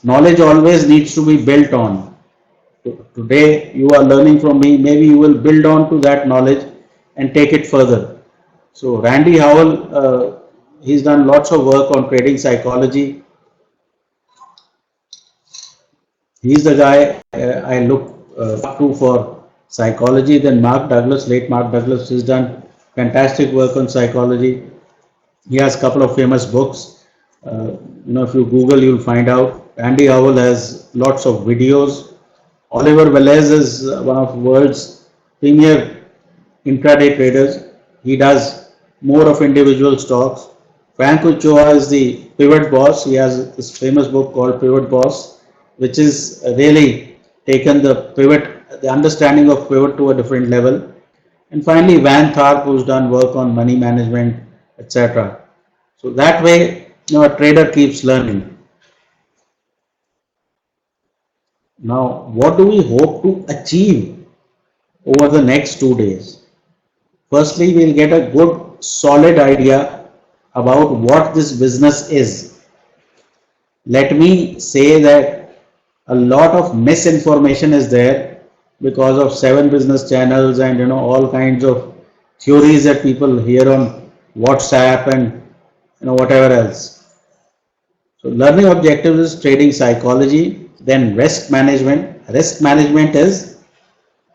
Knowledge always needs to be built on. Today you are learning from me, maybe you will build on to that knowledge and take it further. So Randy Howell, he's done lots of work on trading psychology. He's the guy I look up to for psychology. Then Mark Douglas, late Mark Douglas, has done fantastic work on psychology. He has a couple of famous books. If you Google, you'll find out. Andy Howell has lots of videos. Oliver Velez is one of the world's premier intraday traders. He does more of individual stocks. Frank Ochoa is the pivot boss. He has this famous book called Pivot Boss, which is really taken the pivot, the understanding of pivot to a different level. And finally, Van Tharp, who's done work on money management, etc. So that way, a trader keeps learning. Now, what do we hope to achieve over the next 2 days? Firstly, we'll get a good solid idea about what this business is. Let me say that a lot of misinformation is there because of 7 business channels and all kinds of theories that people hear on WhatsApp and whatever else. So learning objectives is trading psychology, then risk management. Risk management is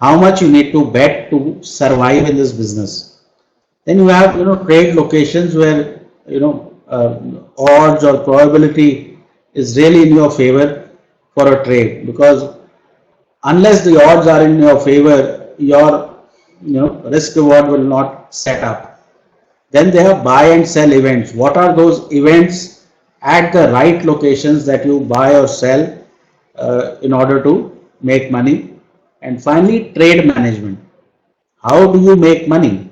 how much you need to bet to survive in this business. Then you have trade locations where odds or probability is really in your favor for a trade, because unless the odds are in your favor, your risk reward will not set up. Then they have buy and sell events. What are those events at the right locations that you buy or sell in order to make money? And finally, trade management. How do you make money?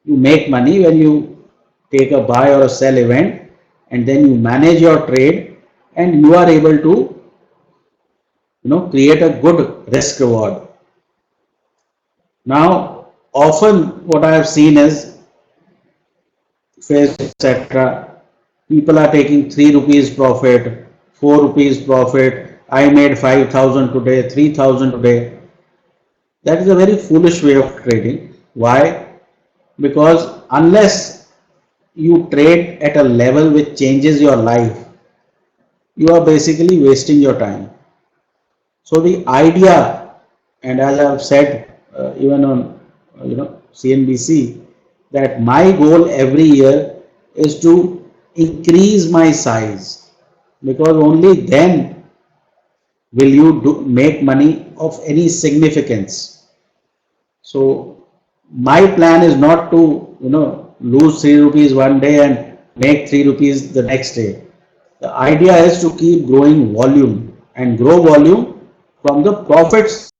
You make money when you take a buy or a sell event, and then you manage your trade, and you are able to create a good risk reward. Now often what I have seen is Facebook, etc., people are taking 3 rupees profit, 4 rupees profit. I made 5,000 today, 3,000 today. That is a very foolish way of trading. Why? Because unless you trade at a level which changes your life, you are basically wasting your time. So the idea, and as I have said even on CNBC, that my goal every year is to increase my size, because only then will you make money of any significance. So my plan is not to lose 3 rupees one day and make 3 rupees the next day. The idea is to keep growing volume and grow volume from the profits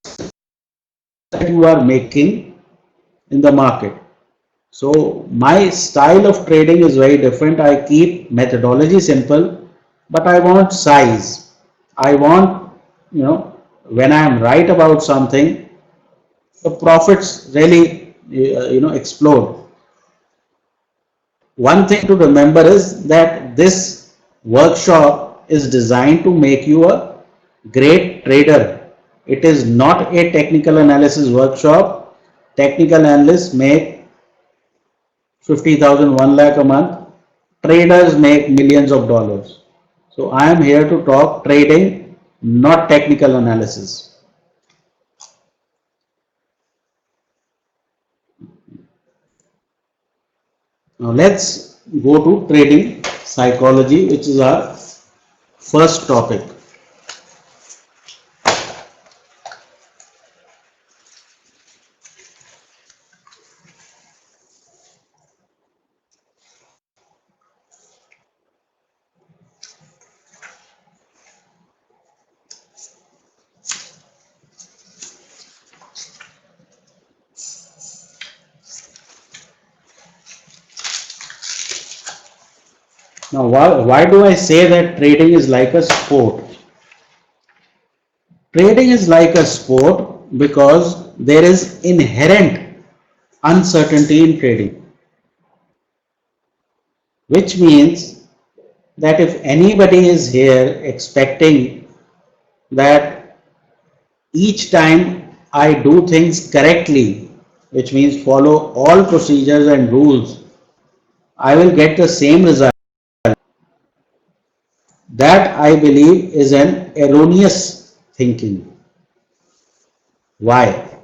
that you are making in the market. So my style of trading is very different. I keep methodology simple, but I want size. I want, when I am right about something, the profits really, explode. One thing to remember is that this workshop is designed to make you a great trader. It is not a technical analysis workshop. Technical analysts make 50,000, 1 lakh a month. Traders make millions of dollars. So I am here to talk trading, not technical analysis. Now let's go to trading psychology, which is our first topic. Now, why do I say that trading is like a sport? Trading is like a sport because there is inherent uncertainty in trading, which means that if anybody is here expecting that each time I do things correctly, which means follow all procedures and rules, I will get the same result. That I believe is an erroneous thinking. Why?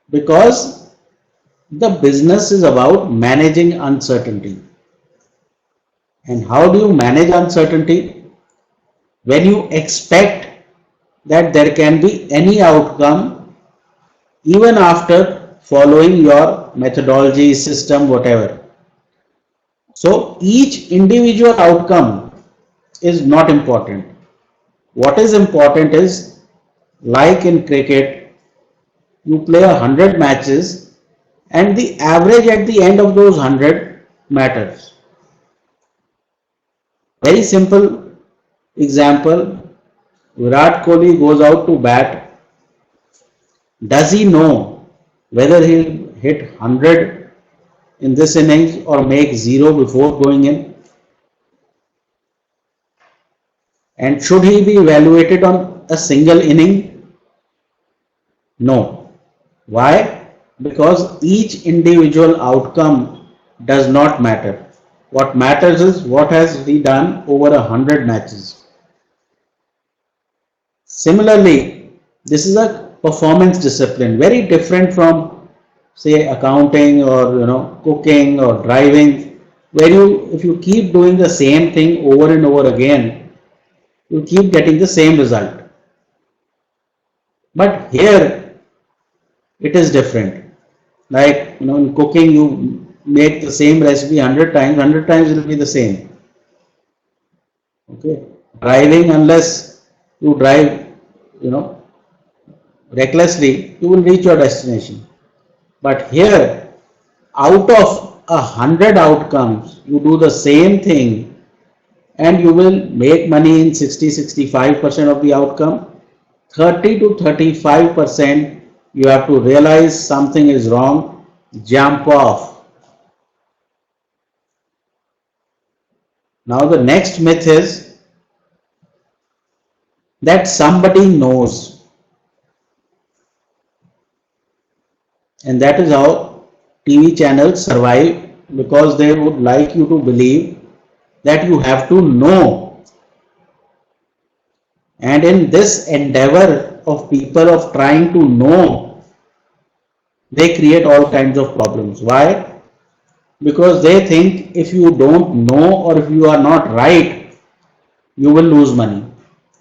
Because the business is about managing uncertainty. And how do you manage uncertainty? When you expect that there can be any outcome even after following your methodology, system, whatever. So each individual outcome is not important. What is important is, like in cricket, you play 100 matches and the average at the end of those 100 matters. Very simple example, Virat Kohli goes out to bat. Does he know whether he'll hit 100 in this innings or make 0 before going in? And should he be evaluated on a single inning? No. Why? Because each individual outcome does not matter. What matters is what has he done over 100 matches. Similarly, this is a performance discipline, very different from say accounting or cooking or driving, where if you keep doing the same thing over and over again, you keep getting the same result. But here it is different. Like in cooking you make the same recipe 100 times, 100 times it will be the same. Okay. Driving, unless you drive, you know, recklessly, you will reach your destination. But here, out of 100 outcomes, you do the same thing and you will make money in 60-65% of the outcome. 30 to 35% you have to realize something is wrong, jump off. Now the next myth is that somebody knows, and that is how TV channels survive, because they would like you to believe that you have to know. And in this endeavor of people of trying to know, they create all kinds of problems. Why? Because they think if you don't know or if you are not right, you will lose money.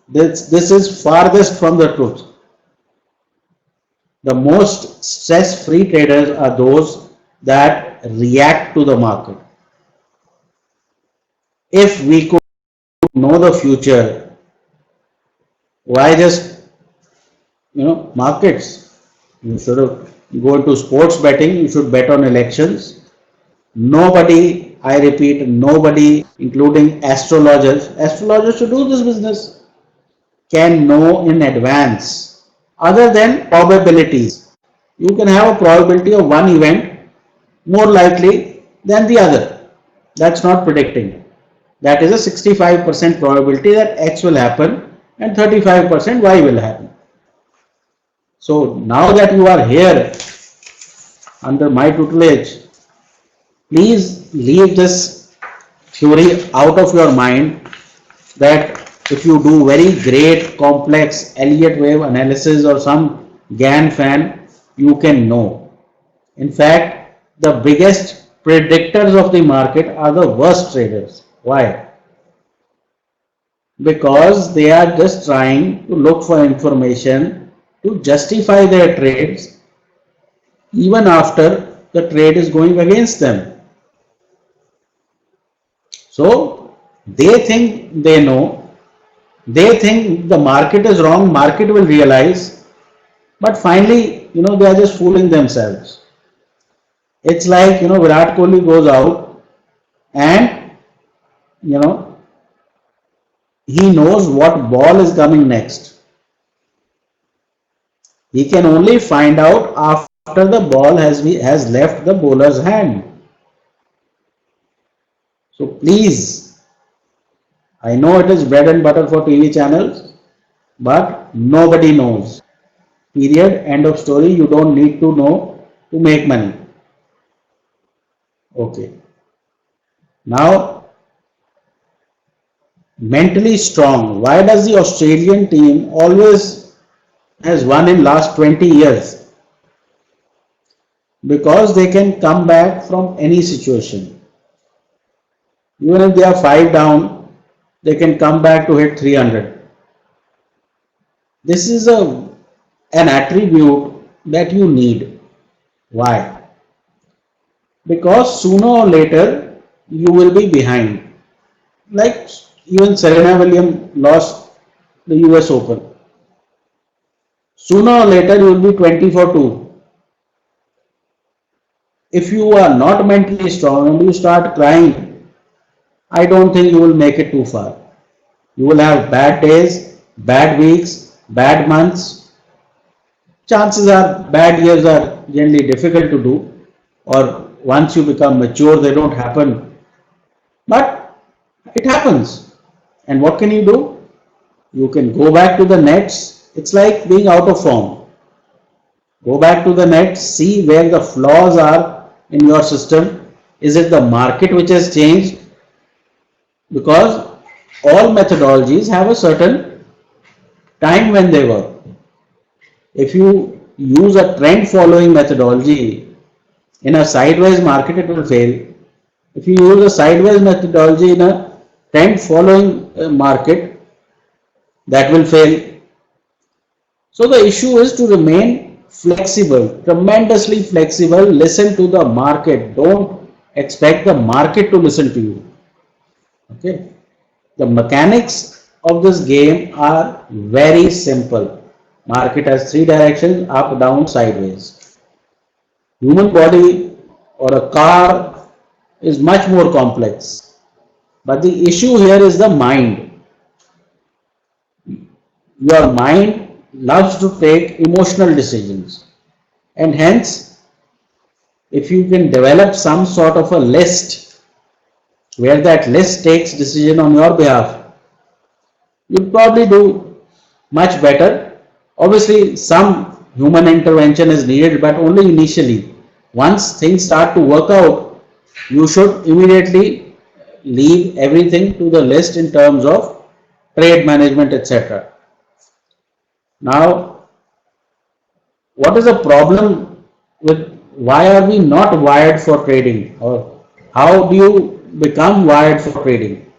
This is farthest from the truth. The most stress-free traders are those that react to the market. If we could know the future, why just markets? You should go into sports betting. You should bet on elections. Nobody, I repeat, nobody, including astrologers should do this business, can know in advance other than probabilities. You can have a probability of one event more likely than the other. That's not predicting. That is a 65% probability that X will happen and 35% Y will happen. So now that you are here under my tutelage, please leave this theory out of your mind that if you do very great complex Elliott wave analysis or some GAN fan, you can know. In fact, the biggest predictors of the market are the worst traders. Why? Because they are just trying to look for information to justify their trades even after the trade is going against them. So they think they know, they think the market is wrong, market will realize, but finally, they are just fooling themselves. It's like, Virat Kohli goes out and, he knows what ball is coming next. He can only find out after the ball has left the bowler's hand. So please I know it is bread and butter for TV channels, but nobody knows. Period. End of story. You don't need to know to make money. Okay. Now, mentally strong. Why does the Australian team always has won in last 20 years? Because they can come back from any situation. Even if they are 5 down, they can come back to hit 300. This is an attribute that you need. Why? Because sooner or later you will be behind. Like even Serena Williams lost the US Open. Sooner or later you will be 20 for 2. If you are not mentally strong and you start crying, I don't think you will make it too far. You will have bad days, bad weeks, bad months. Chances are bad years are generally difficult to do, or once you become mature, they don't happen. But it happens. And what can you do? You can go back to the nets. It's like being out of form. Go back to the nets, see where the flaws are in your system. Is it the market which has changed? Because all methodologies have a certain time when they work. If you use a trend following methodology in a sideways market, it will fail. If you use a sideways methodology in a trend following market, that will fail. So the issue is to remain flexible, tremendously flexible. Listen to the market. Don't expect the market to listen to you. Okay. The mechanics of this game are very simple. Market has three directions: up, down, sideways. Human body or a car is much more complex. But the issue here is the mind. Your mind loves to take emotional decisions. And hence, if you can develop some sort of a list where that list takes decision on your behalf, you'll probably do much better. Obviously, some human intervention is needed, but only initially. Once things start to work out, you should immediately leave everything to the list in terms of trade management, etc. Now, what is the problem with why are we not wired for trading, or how do you become wired for trading?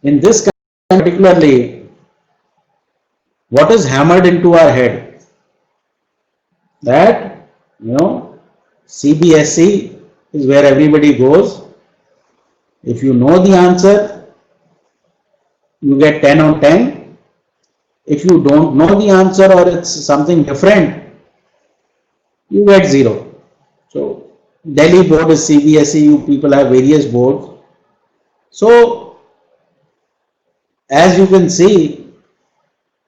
In this case particularly, what is hammered into our head that CBSE is where everybody goes. If you know the answer, you get 10 on 10. If you don't know the answer or it's something different, you get 0. So Delhi board is CBSE, you people have various boards. So as you can see,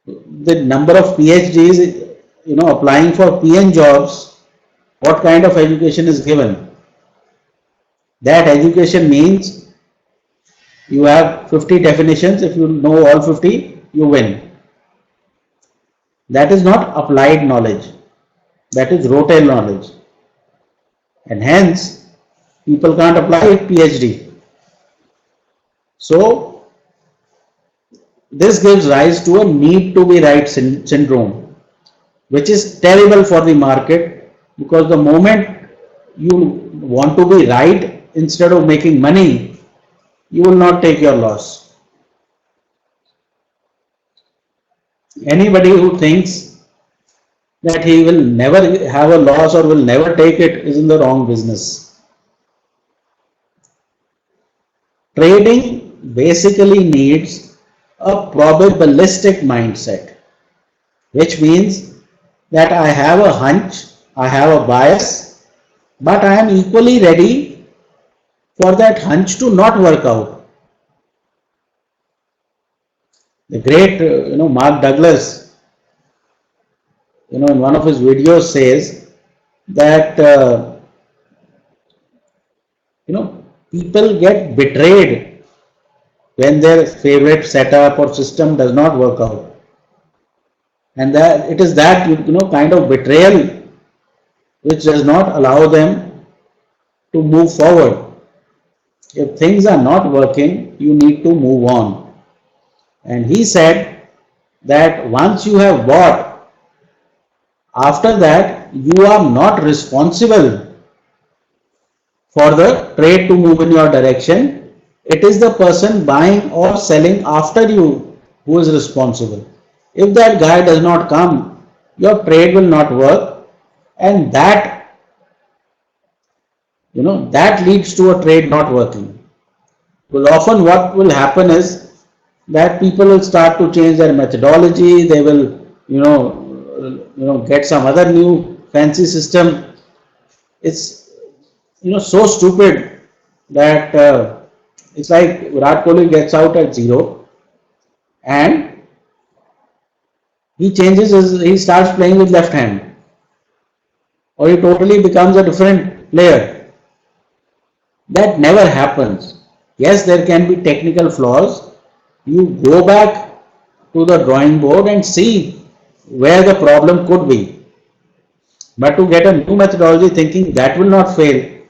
the number of PhDs, applying for PN jobs, what kind of education is given? That education means you have 50 definitions. If you know all 50, you win. That is not applied knowledge. That is rote knowledge. And hence, people can't apply PhD. So, this gives rise to a need to be right syndrome, which is terrible for the market, because the moment you want to be right instead of making money, you will not take your loss. Anybody who thinks that he will never have a loss or will never take it is in the wrong business. Trading basically needs a probabilistic mindset, which means that I have a hunch, I have a bias, but I am equally ready for that hunch to not work out. The great, Mark Douglas, in one of his videos says that, people get betrayed when their favorite setup or system does not work out. And that it is that kind of betrayal which does not allow them to move forward. If things are not working, you need to move on. And he said that once you have bought, after that you are not responsible for the trade to move in your direction. It is the person buying or selling after you who is responsible. If that guy does not come, your trade will not work, and that leads to a trade not working. Well, often what will happen is that people will start to change their methodology. They will, get some other new fancy system. It's so stupid that it's like Virat Kohli gets out at zero and he starts playing with left hand, or he totally becomes a different player. That never happens. Yes, there can be technical flaws. You go back to the drawing board and see where the problem could be. But to get a new methodology thinking that will not fail,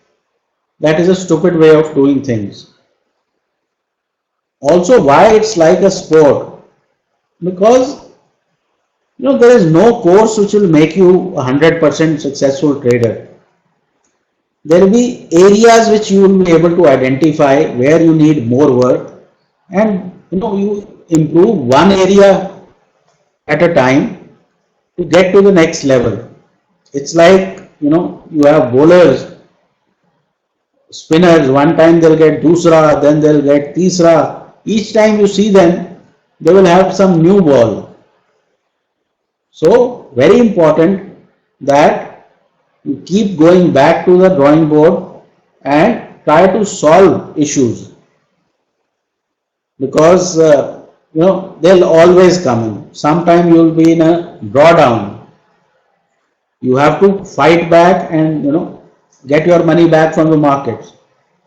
that is a stupid way of doing things. Also, why it's like a sport? Because there is no course which will make you a 100% successful trader. There will be areas which you will be able to identify where you need more work, and you improve one area at a time to get to the next level. It's like you have bowlers, spinners. One time they'll get dusra, then they'll get tisra. Each time you see them, they will have some new ball. So very important that you keep going back to the drawing board and try to solve issues, because they'll always come in. Sometime you will be in a drawdown. You have to fight back and get your money back from the markets.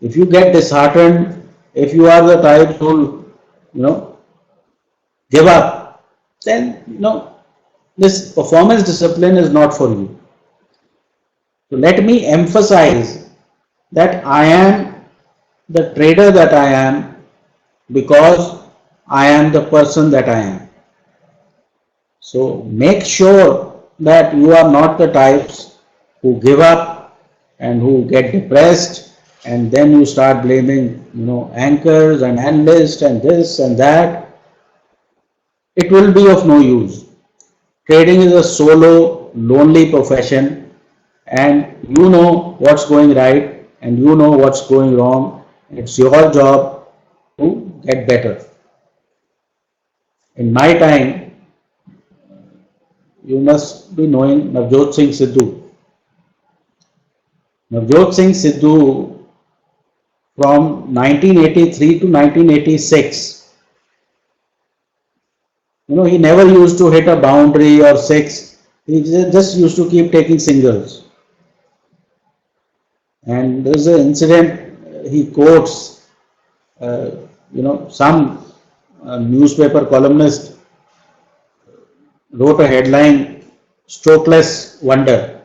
If you get disheartened, if you are the type who give up, then this performance discipline is not for you. So let me emphasize that I am the trader that I am because I am the person that I am. So make sure that you are not the types who give up and who get depressed, and then you start blaming anchors and analysts and this and that. It will be of no use. Trading is a solo, lonely profession, and you know what's going right and you know what's going wrong. It's your job to get better. In my time, you must be knowing Navjot Singh Sidhu. Navjot Singh Sidhu, from 1983 to 1986, he never used to hit a boundary or six. He just used to keep taking singles. And there's an incident he quotes, some newspaper columnist wrote a headline, "Strokeless Wonder."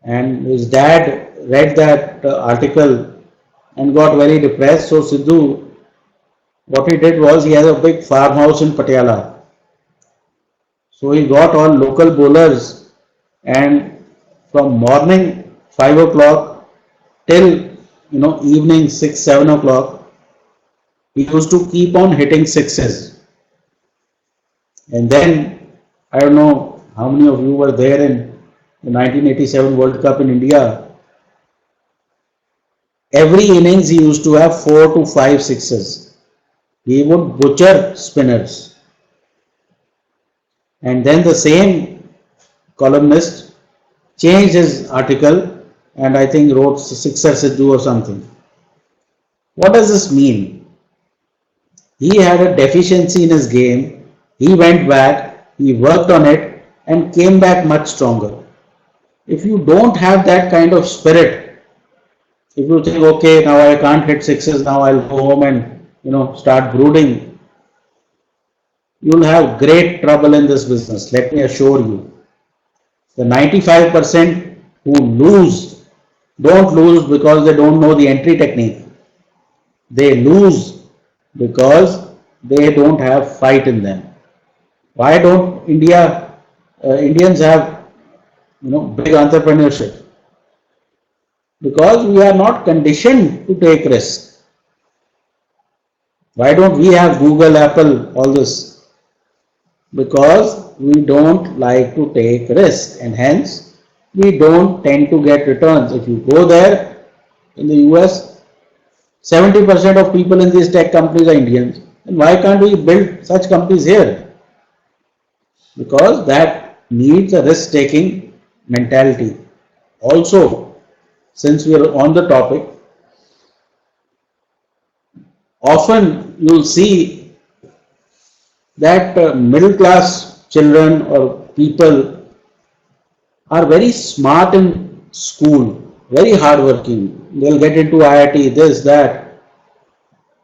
And his dad read that article and got very depressed. So Sidhu, what he did was, he has a big farmhouse in Patiala. So he got all local bowlers, and from morning 5 o'clock till evening 6-7 o'clock, he used to keep on hitting sixes. And then, I don't know how many of you were there in the 1987 World Cup in India. Every innings he used to have 4 to 5 sixes. He would butcher spinners. And then the same columnist changed his article and I think wrote Sixer Sidhu or something. What does this mean? He had a deficiency in his game. He went back, he worked on it and came back much stronger. If you don't have that kind of spirit, if you think, okay, now I can't hit sixes, now I'll go home and start brooding, you'll have great trouble in this business. Let me assure you. The 95% who lose don't lose because they don't know the entry technique. They lose because they don't have fight in them. Why don't Indians have big entrepreneurship? Because we are not conditioned to take risks. Why don't we have Google, Apple, all this? Because we don't like to take risks, and hence we don't tend to get returns. If you go there in the US, 70% of people in these tech companies are Indians. And why can't we build such companies here? Because that needs a risk taking mentality. Also, since we are on the topic, often you'll see that middle class children or people are very smart in school, very hardworking. They'll get into IIT, this, that,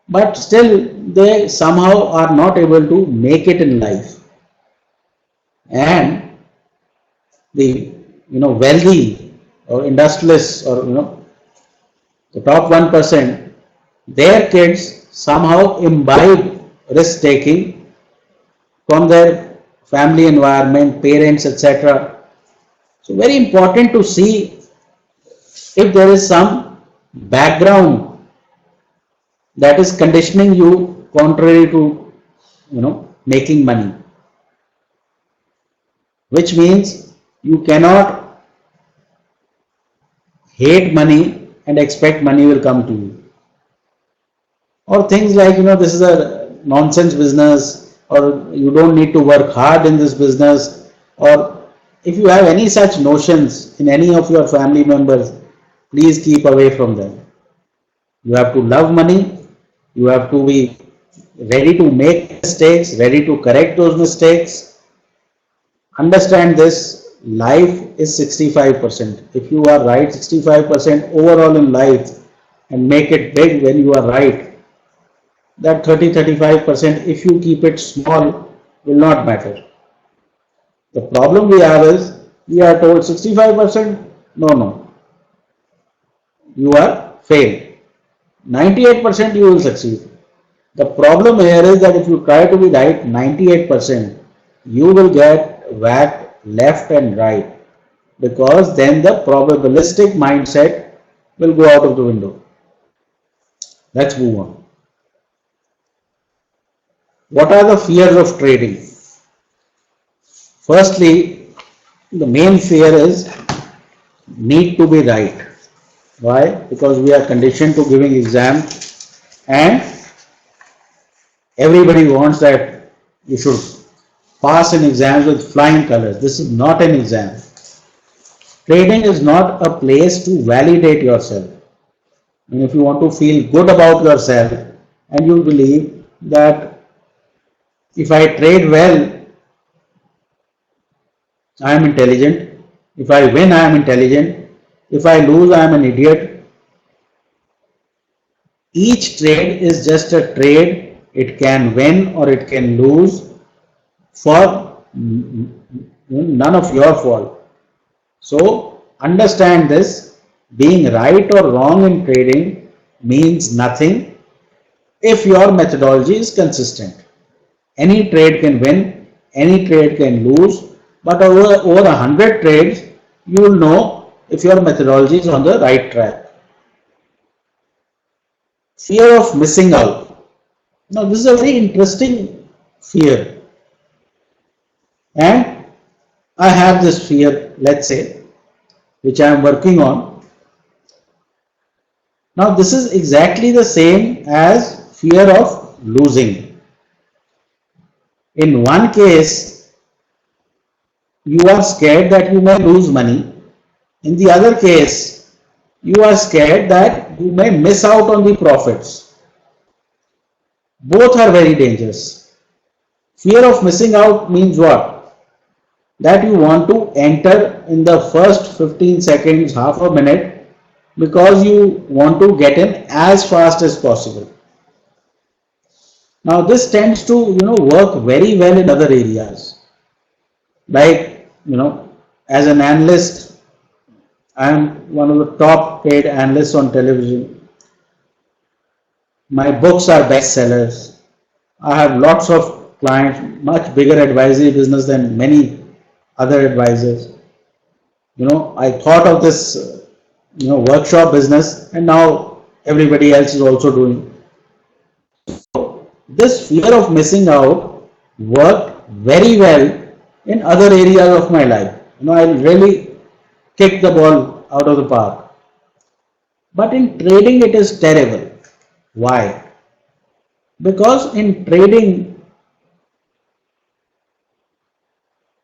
but still they somehow are not able to make it in life. And the wealthy or industrialists or the top 1%, their kids somehow imbibe risk taking from their family environment, parents, etc. So very important to see if there is some background that is conditioning you contrary to making money, which means you cannot hate money and expect money will come to you, or things like this is a nonsense business, or you don't need to work hard in this business, or if you have any such notions in any of your family members, please keep away from them. You have to love money, you have to be ready to make mistakes, ready to correct those mistakes. Understand this, life is 65%. If you are right 65% overall in life and make it big when you are right, that 30-35%, if you keep it small, will not matter. The problem we have is we are told 65%, no, you are failed. 98% you will succeed. The problem here is that if you try to be right 98%, you will get whacked left and right, because then the probabilistic mindset will go out of the window. Let's move on. What are the fears of trading? Firstly, the main fear is need to be right. Why? Because we are conditioned to giving exam, and everybody wants that you should pass in exams with flying colors. This is not an exam. Trading is not a place to validate yourself. And if you want to feel good about yourself and you believe that if I trade well, I am intelligent. If I win, I am intelligent. If I lose, I am an idiot. Each trade is just a trade. It can win or it can lose for none of your fault. So understand this. Being right or wrong in trading means nothing if your methodology is consistent. Any trade can win, any trade can lose, but over 100 trades, you will know if your methodology is on the right track. Fear of missing out. Now, this is a very interesting fear. And I have this fear, let's say, which I am working on. Now, this is exactly the same as fear of losing. In one case, you are scared that you may lose money. In the other case, you are scared that you may miss out on the profits. Both are very dangerous. Fear of missing out means what? That you want to enter in the first 15 seconds, half a minute, because you want to get in as fast as possible. Now this tends to, work very well in other areas. Like, as an analyst, I am one of the top paid analysts on television. My books are bestsellers. I have lots of clients, much bigger advisory business than many other advisors. I thought of this, workshop business, and now everybody else is also doing. This fear of missing out worked very well in other areas of my life. I really kicked the ball out of the park. But in trading, it is terrible. Why? Because in trading,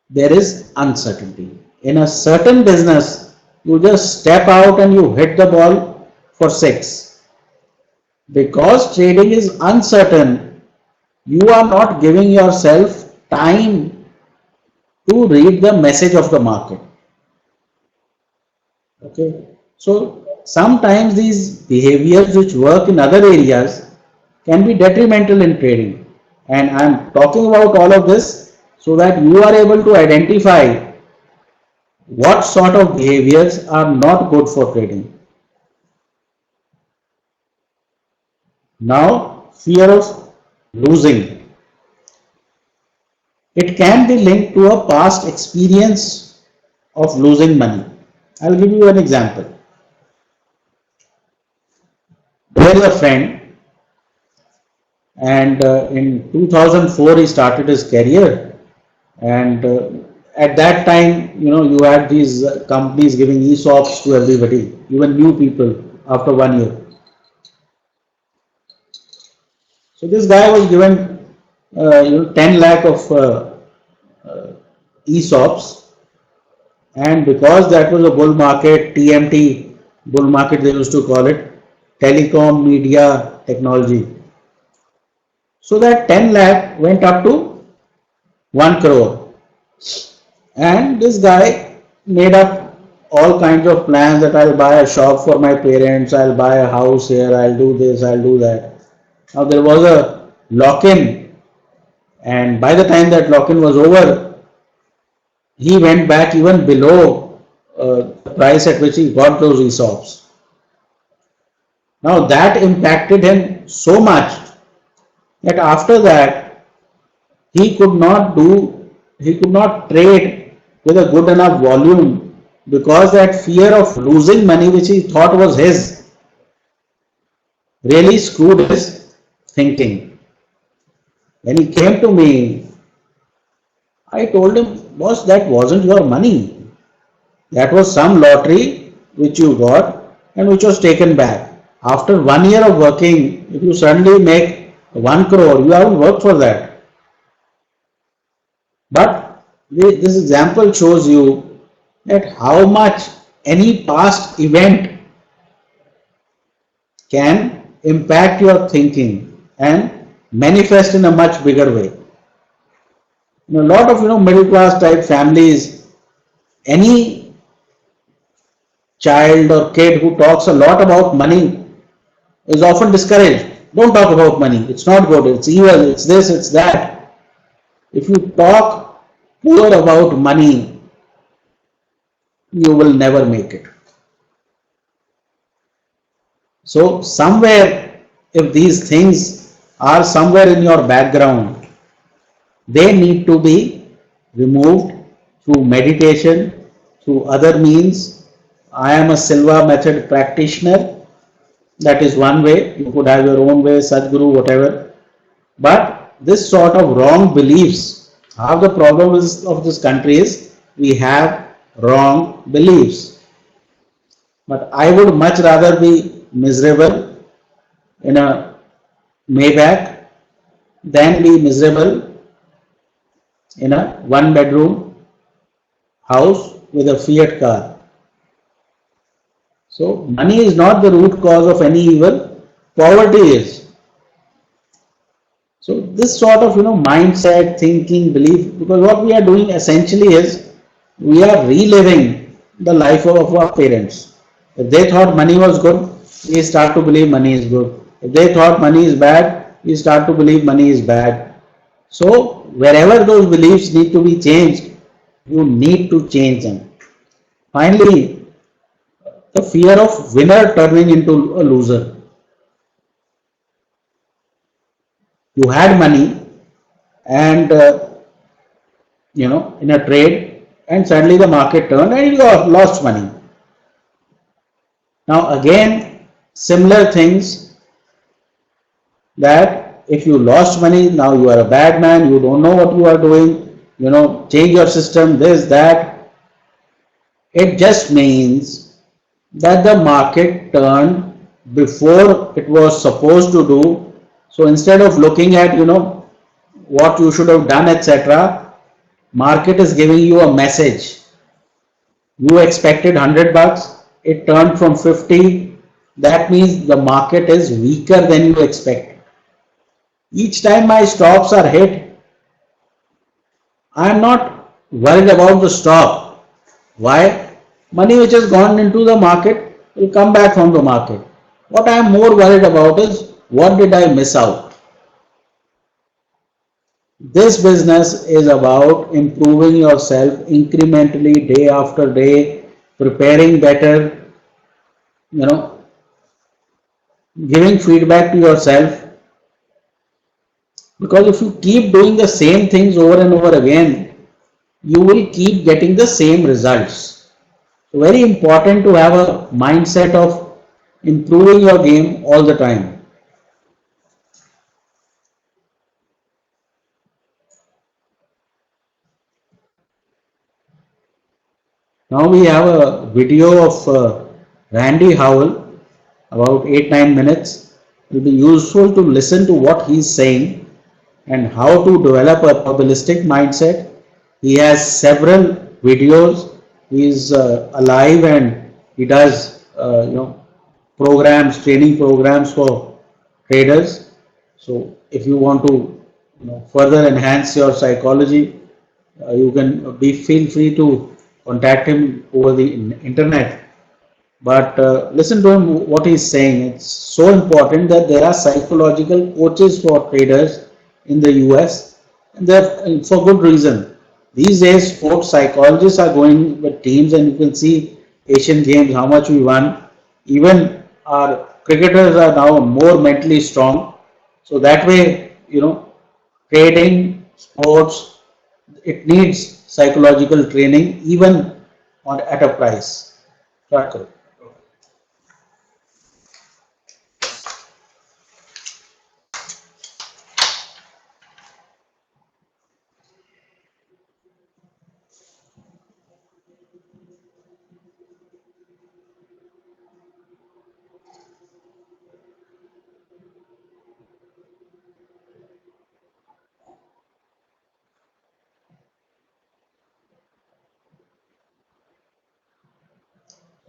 there is uncertainty. In a certain business, you just step out and you hit the ball for six. Because trading is uncertain, you are not giving yourself time to read the message of the market. Okay, so sometimes these behaviors which work in other areas can be detrimental in trading, and I am talking about all of this so that you are able to identify what sort of behaviors are not good for trading. Now, fear of losing. It can be linked to a past experience of losing money. I'll give you an example. There is a friend, and in 2004 he started his career, and at that time, you had these companies giving ESOPs to everybody, even new people after 1 year. So this guy was given 10 lakh of ESOPs, and because that was a bull market, TMT bull market they used to call it, telecom, media, technology. So that 10 lakh went up to 1 crore, and this guy made up all kinds of plans that I'll buy a shop for my parents, I'll buy a house here, I'll do this, I'll do that. Now there was a lock-in, and by the time that lock-in was over, he went back even below the price at which he got those ESOPs. Now that impacted him so much that after that he could not trade with a good enough volume, because that fear of losing money which he thought was his really screwed his thinking. When he came to me, I told him, boss, that wasn't your money. That was some lottery which you got and which was taken back. After 1 year of working, if you suddenly make 1 crore, you haven't worked for that. But this example shows you that how much any past event can impact your thinking and manifest in a much bigger way. In a lot of middle class type families, any child or kid who talks a lot about money is often discouraged. Don't talk about money. It's not good. It's evil. It's this. It's that. If you talk poor about money, you will never make it. So somewhere, if these things are somewhere in your background, they need to be removed through meditation, through other means. I am a Silva method practitioner. That is one way. You could have your own way, Sadhguru, whatever. But this sort of wrong beliefs, half the problem of this country is we have wrong beliefs. But I would much rather be miserable in a Maybach than be miserable in a 1 bedroom house with a Fiat car. So money is not the root cause of any evil, poverty is. So this sort of mindset, thinking, belief, because what we are doing essentially is we are reliving the life of our parents. If they thought money was good, we start to believe money is good. If they thought money is bad, we start to believe money is bad. So wherever those beliefs need to be changed, you need to change them. Finally, the fear of winner turning into a loser. You had money and in a trade, and suddenly the market turned and you lost money. Now again, similar things, that if you lost money, now you are a bad man, you don't know what you are doing, change your system, this, that. It just means that the market turned before it was supposed to do. So instead of looking at, what you should have done, etc., market is giving you a message. You expected 100 bucks, it turned from 50. That means the market is weaker than you expect. Each time my stops are hit, I am not worried about the stop. Why? Money which has gone into the market will come back from the market. What I am more worried about is, what did I miss out? This business is about improving yourself incrementally day after day, preparing better, you know, giving feedback to yourself. Because if you keep doing the same things over and over again, you will keep getting the same results. So very important to have a mindset of improving your game all the time. Now we have a video of Randy Howell, about 8-9 minutes. It will be useful to listen to what he's saying and how to develop a probabilistic mindset. He has several videos. He is alive and he does programs, training programs for traders. So if you want to further enhance your psychology, you can feel free to contact him over the internet. But listen to him what he's saying. It's so important that there are psychological coaches for traders in the US, and they're for good reason. These days, sports psychologists are going with teams, and you can see Asian Games how much we won. Even our cricketers are now more mentally strong. So that way, trading, sports, it needs psychological training even at a price. Right.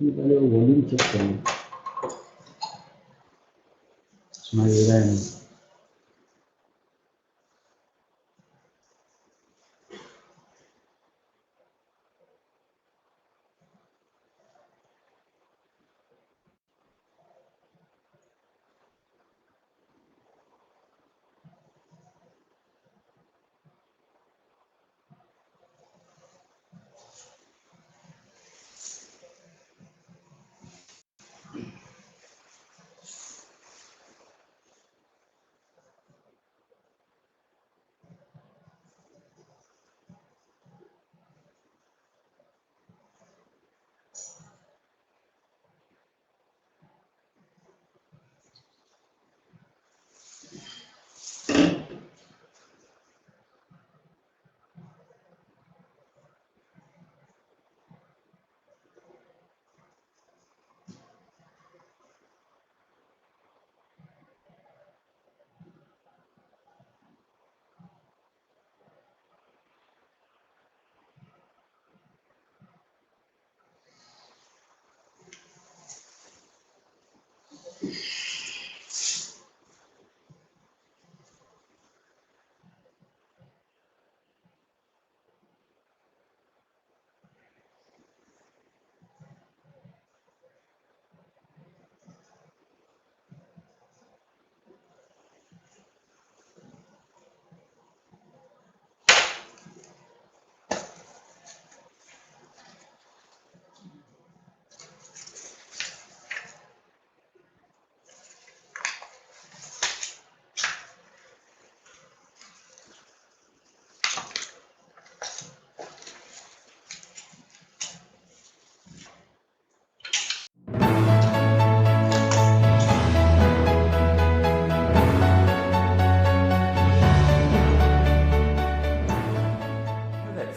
ये पहले वो volume check करें, सुनाई दे रहा है नहीं।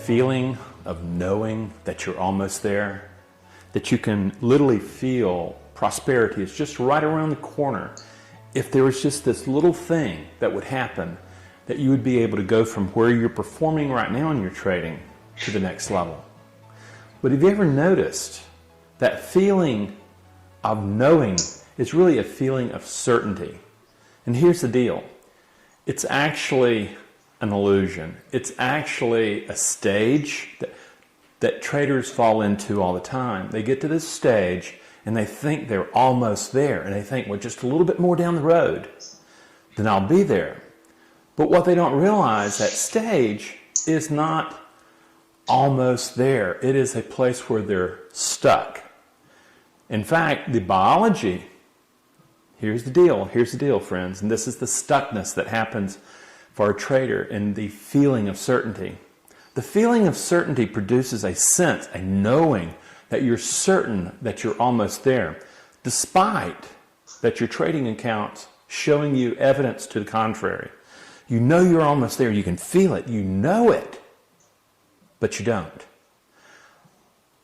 feeling of knowing that you're almost there, that you can literally feel prosperity is just right around the corner. If there was just this little thing that would happen, that you would be able to go from where you're performing right now in your trading to the next level. But have you ever noticed that feeling of knowing is really a feeling of certainty? And here's the deal. It's actually an illusion. It's actually a stage that traders fall into all the time. They get to this stage and they think they're almost there. And they think, well, just a little bit more down the road, then I'll be there. But what they don't realize, that stage is not almost there. It is a place where they're stuck. In fact, the biology, here's the deal, friends, and this is the stuckness that happens for a trader in the feeling of certainty. The feeling of certainty produces a sense, a knowing that you're certain that you're almost there, despite that your trading account's showing you evidence to the contrary. You know you're almost there. You can feel it. You know it, but you don't.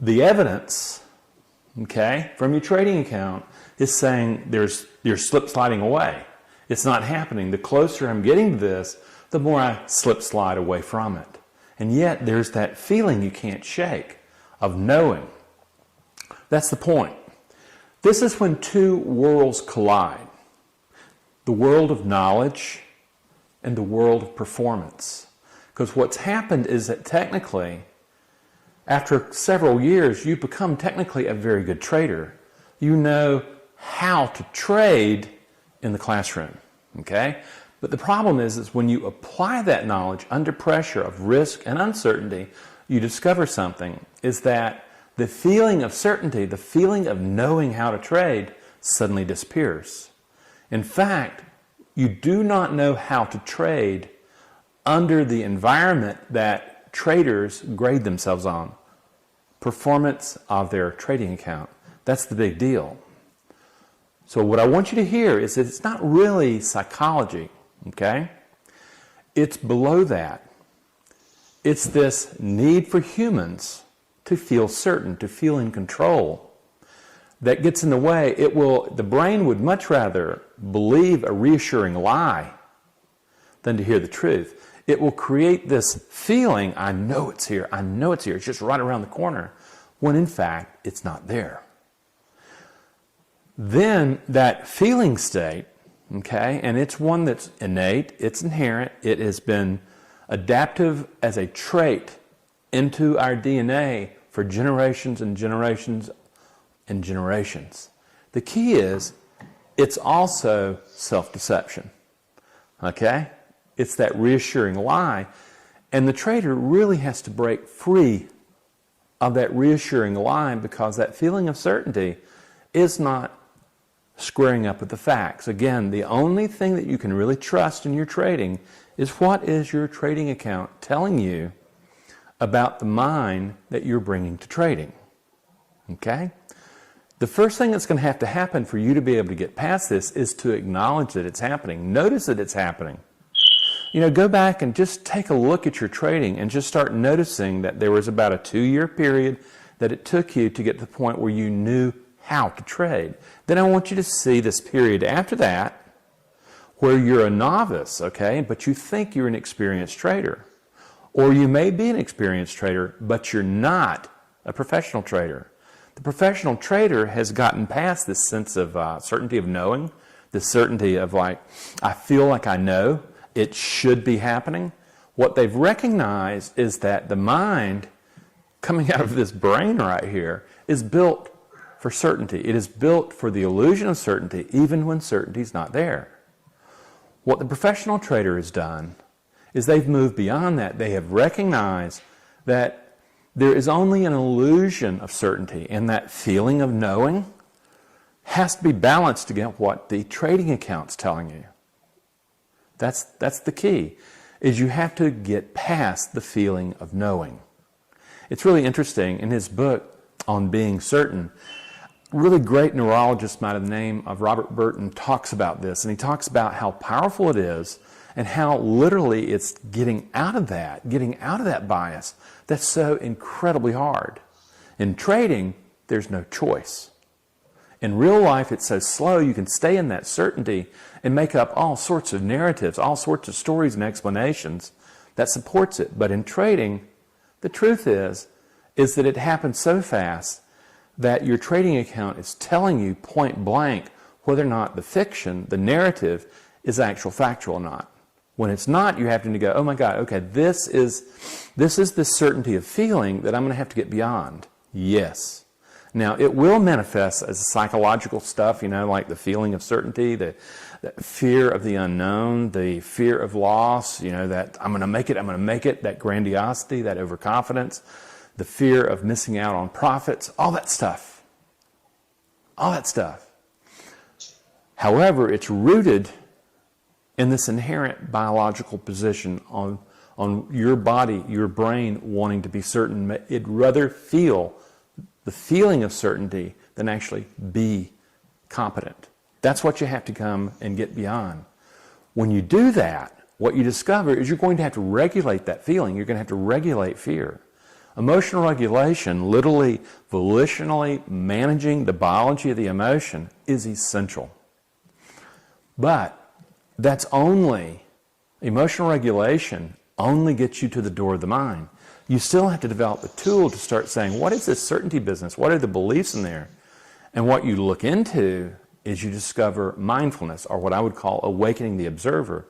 The evidence, okay, from your trading account is saying you're slip sliding away. It's not happening. The closer I'm getting to this, the more I slip slide away from it. And yet there's that feeling you can't shake of knowing. That's the point. This is when two worlds collide. The world of knowledge and the world of performance. Because what's happened is that technically, after several years, you become technically a very good trader. You know how to trade in the classroom, okay? But the problem is when you apply that knowledge under pressure of risk and uncertainty, you discover something, is that the feeling of certainty, the feeling of knowing how to trade, suddenly disappears. In fact, you do not know how to trade under the environment that traders grade themselves on. Performance of their trading account. That's the big deal. So what I want you to hear is that it's not really psychology, okay? It's below that. It's this need for humans to feel certain, to feel in control, that gets in the way. The brain would much rather believe a reassuring lie than to hear the truth. It will create this feeling, I know it's here, it's just right around the corner, when in fact it's not there. Then that feeling state, okay, and it's one that's innate, it's inherent, it has been adaptive as a trait into our DNA for generations and generations and generations. The key is, it's also self-deception, okay? It's that reassuring lie, and the trader really has to break free of that reassuring lie, because that feeling of certainty is not squaring up with the facts. Again, the only thing that you can really trust in your trading is what is your trading account telling you about the mind that you're bringing to trading, okay? The first thing that's going to have to happen for you to be able to get past this is to acknowledge that it's happening. Notice that it's happening. You know, go back and just take a look at your trading and just start noticing that there was about a 2-year period that it took you to get to the point where you knew how to trade. Then I want you to see this period after that where you're a novice, okay, but you think you're an experienced trader. Or you may be an experienced trader, but you're not a professional trader. The professional trader has gotten past this sense of certainty of knowing, this certainty of like, I feel like I know, it should be happening. What they've recognized is that the mind coming out of this brain right here is built for certainty. It is built for the illusion of certainty, even when certainty is not there. What the professional trader has done is they've moved beyond that. They have recognized that there is only an illusion of certainty, and that feeling of knowing has to be balanced against what the trading account's telling you. That's the key, is you have to get past the feeling of knowing. It's really interesting, in his book on being certain, a really great neurologist by the name of Robert Burton talks about this, and he talks about how powerful it is and how literally it's getting out of that bias. That's so incredibly hard. In trading, there's no choice. In real life, it's so slow, you can stay in that certainty and make up all sorts of narratives, all sorts of stories and explanations that supports it. But in trading, the truth is that it happens so fast that your trading account is telling you point blank whether or not the fiction, the narrative, is actual factual or not. When it's not, you have to go, oh my God, okay, this is the certainty of feeling that I'm going to have to get beyond. Yes. Now, it will manifest as psychological stuff, like the feeling of certainty, the fear of the unknown, the fear of loss, that I'm going to make it, that grandiosity, that overconfidence, the fear of missing out on profits, all that stuff. However, it's rooted in this inherent biological position on your body, your brain wanting to be certain. It'd rather feel the feeling of certainty than actually be competent. That's what you have to come and get beyond. When you do that, what you discover is you're going to have to regulate that feeling. You're going to have to regulate fear. Emotional regulation, literally volitionally managing the biology of the emotion, is essential. But emotional regulation only gets you to the door of the mind. You still have to develop a tool to start saying, what is this certainty business? What are the beliefs in there? And what you look into is you discover mindfulness, or what I would call awakening the observer.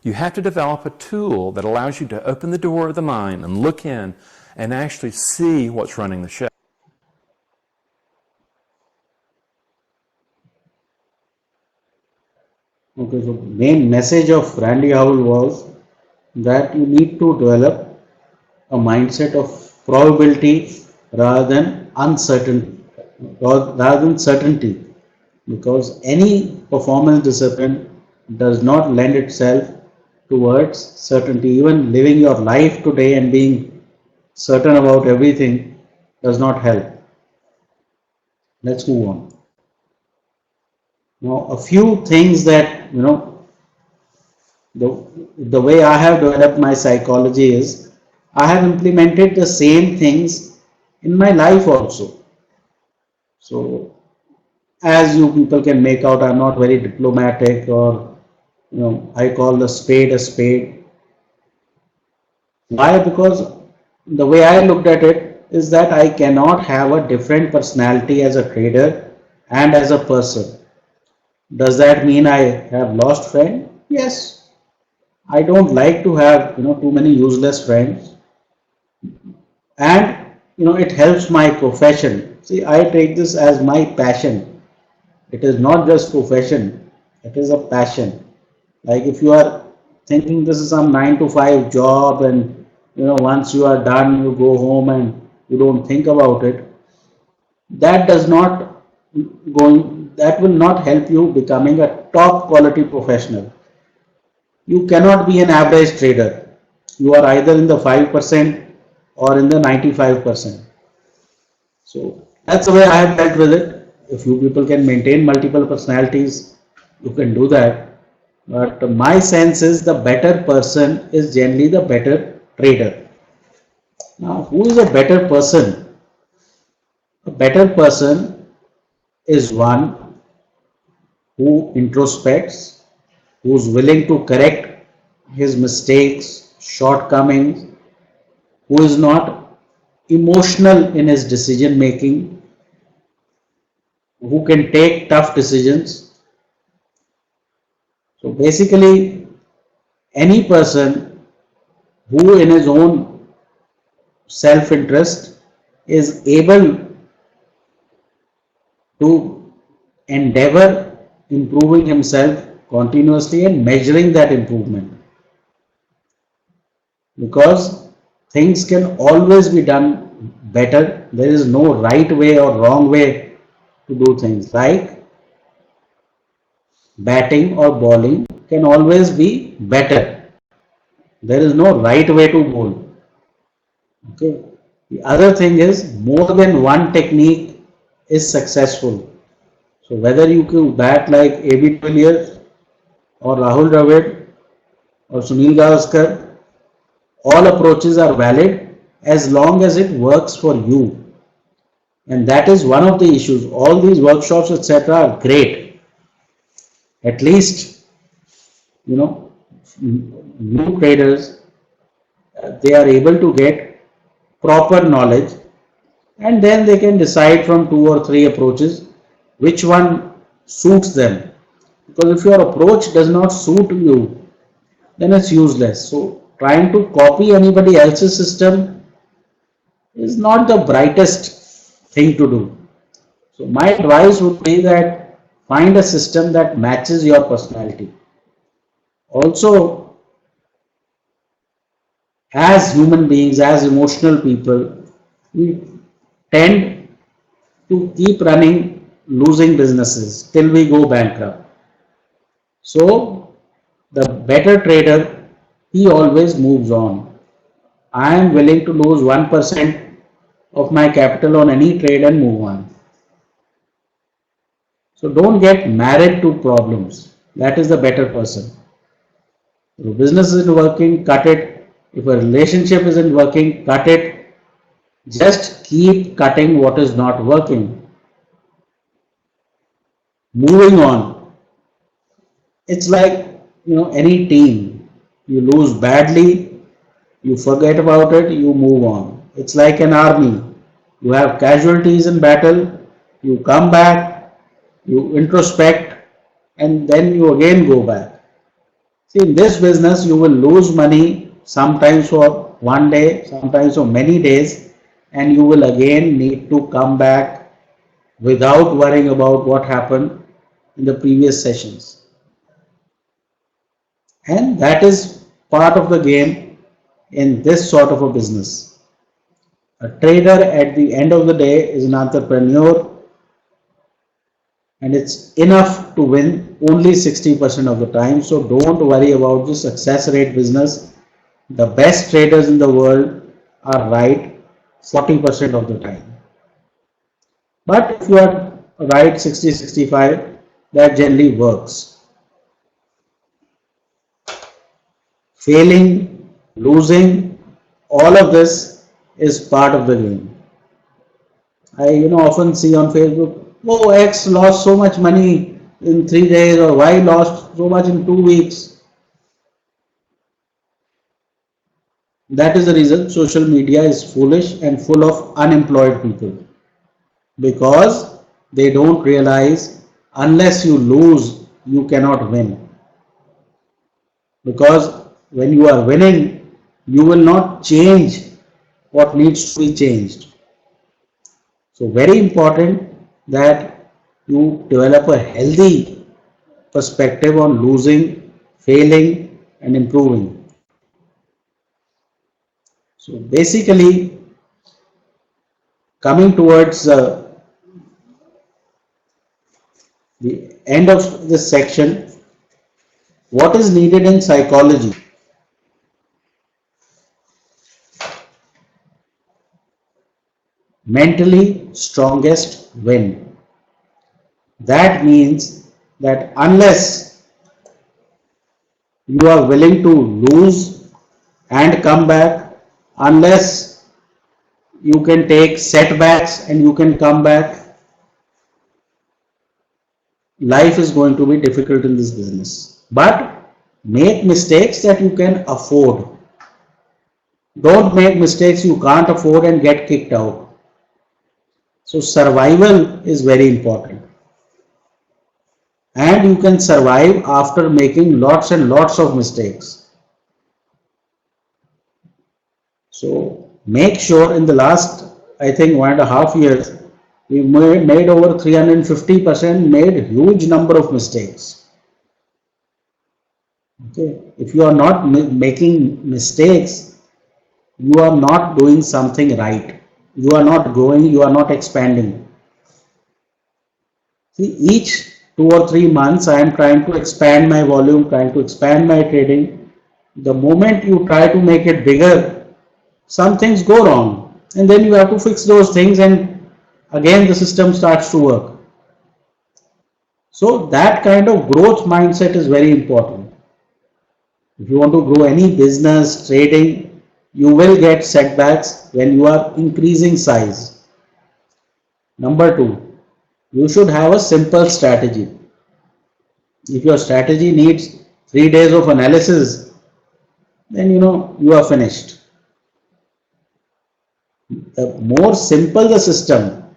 You have to develop a tool that allows you to open the door of the mind and look in and actually see what's running the show. Okay, so main message of Randy Howell was that you need to develop a mindset of probability rather than uncertainty, certainty, because any performance discipline does not lend itself towards certainty. Even living your life today and being certain about everything does not help. Let's move on. Now, a few things that, the way I have developed my psychology is I have implemented the same things in my life also. So, as you people can make out, I'm not very diplomatic, or, I call a spade a spade. Why? Because the way I looked at it is that I cannot have a different personality as a trader and as a person. Does that mean I have lost friends? Yes. I don't like to have, too many useless friends. And, it helps my profession. See, I take this as my passion. It is not just profession. It is a passion. Like if you are thinking this is some 9 to 5 job, and, once you are done, you go home and you don't think about it, that will not help you becoming a top quality professional. You cannot be an average trader. You are either in the 5% or in the 95%. So that's the way I have dealt with it. If you people can maintain multiple personalities, you can do that. But my sense is the better person is generally the better trader. Now, who is a better person? A better person is one who introspects, who is willing to correct his mistakes, shortcomings, who is not emotional in his decision making, who can take tough decisions. So basically, any person who in his own self-interest is able to endeavor improving himself continuously and measuring that improvement, because things can always be done better. There is no right way or wrong way to do things. Like batting or bowling can always be better. There is no right way to bowl. Okay. The other thing is, more than one technique is successful. So whether you can bat like A.B. de Villiers or Rahul Dravid, or Sunil Gavaskar, all approaches are valid as long as it works for you. And that is one of the issues. All these workshops, etc., are great. At least, you know, new traders, they are able to get proper knowledge, and then they can decide from two or three approaches which one suits them. Because if your approach does not suit you, then it's useless. So trying to copy anybody else's system is not the brightest thing to do. So my advice would be that find a system that matches your personality. Also, as human beings, as emotional people, we tend to keep running losing businesses till we go bankrupt. So the better trader, he always moves on. I am willing to lose 1% of my capital on any trade and move on. So don't get married to problems. That is the better person. If a business isn't working, cut it. If a relationship isn't working, cut it. Just keep cutting what is not working. Moving on. It's like, any team. You lose badly, you forget about it, you move on. It's like an army. You have casualties in battle, you come back, you introspect, and then you again go back. See, in this business, you will lose money sometimes for one day, sometimes for many days, and you will again need to come back without worrying about what happened in the previous sessions. And that is part of the game in this sort of a business. A trader at the end of the day is an entrepreneur, and it's enough to win only 60% of the time. So don't worry about the success rate business. The best traders in the world are right 40% of the time. But if you are right 60-65, that generally works. Failing, losing, all of this is part of the game. I often see on Facebook, oh, X lost so much money in 3 days, or Y lost so much in 2 weeks. That is the reason social media is foolish and full of unemployed people, because they don't realize unless you lose, you cannot win. Because when you are winning, you will not change what needs to be changed. So very important that you develop a healthy perspective on losing, failing, and improving. So basically, coming towards the end of this section, what is needed in psychology? Mentally strongest win. That means that unless you are willing to lose and come back, unless you can take setbacks and you can come back, life is going to be difficult in this business. But make mistakes that you can afford. Don't make mistakes you can't afford and get kicked out. So survival is very important. And you can survive after making lots and lots of mistakes. So make sure in the last, I think, 1.5 years, we made over 350%, made huge number of mistakes. Okay. If you are not making mistakes, you are not doing something right. You are not growing, you are not expanding. See, each 2 or 3 months, I am trying to expand my volume, trying to expand my trading. The moment you try to make it bigger, some things go wrong. And then you have to fix those things, and again the system starts to work. So that kind of growth mindset is very important. If you want to grow any business, trading, you will get setbacks when you are increasing size. Number two, you should have a simple strategy. If your strategy needs 3 days of analysis, then you are finished. The more simple the system,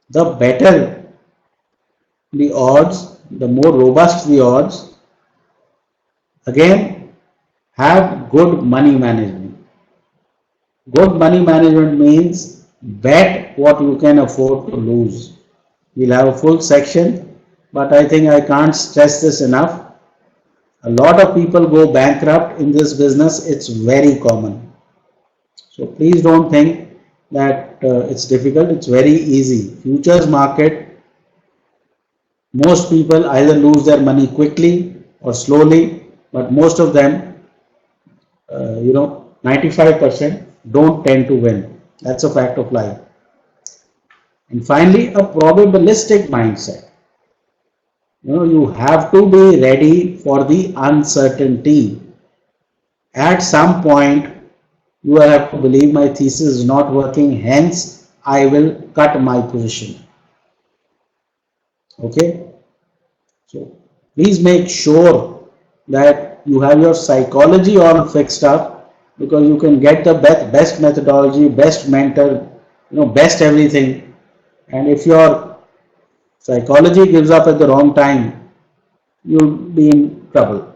the better the odds, the more robust the odds. Again, have good money management. Good money management means bet what you can afford to lose. We'll have a full section, but I think I can't stress this enough. A lot of people go bankrupt in this business. It's very common. So please don't think that it's difficult. It's very easy. Futures market, most people either lose their money quickly or slowly, but most of them, 95% don't tend to win. That's a fact of life. And finally, a probabilistic mindset. You have to be ready for the uncertainty. At some point, you have to believe my thesis is not working, hence I will cut my position. Okay, so please make sure that you have your psychology all fixed up, because you can get the best methodology, best mentor, best everything. And if your psychology gives up at the wrong time, you'll be in trouble.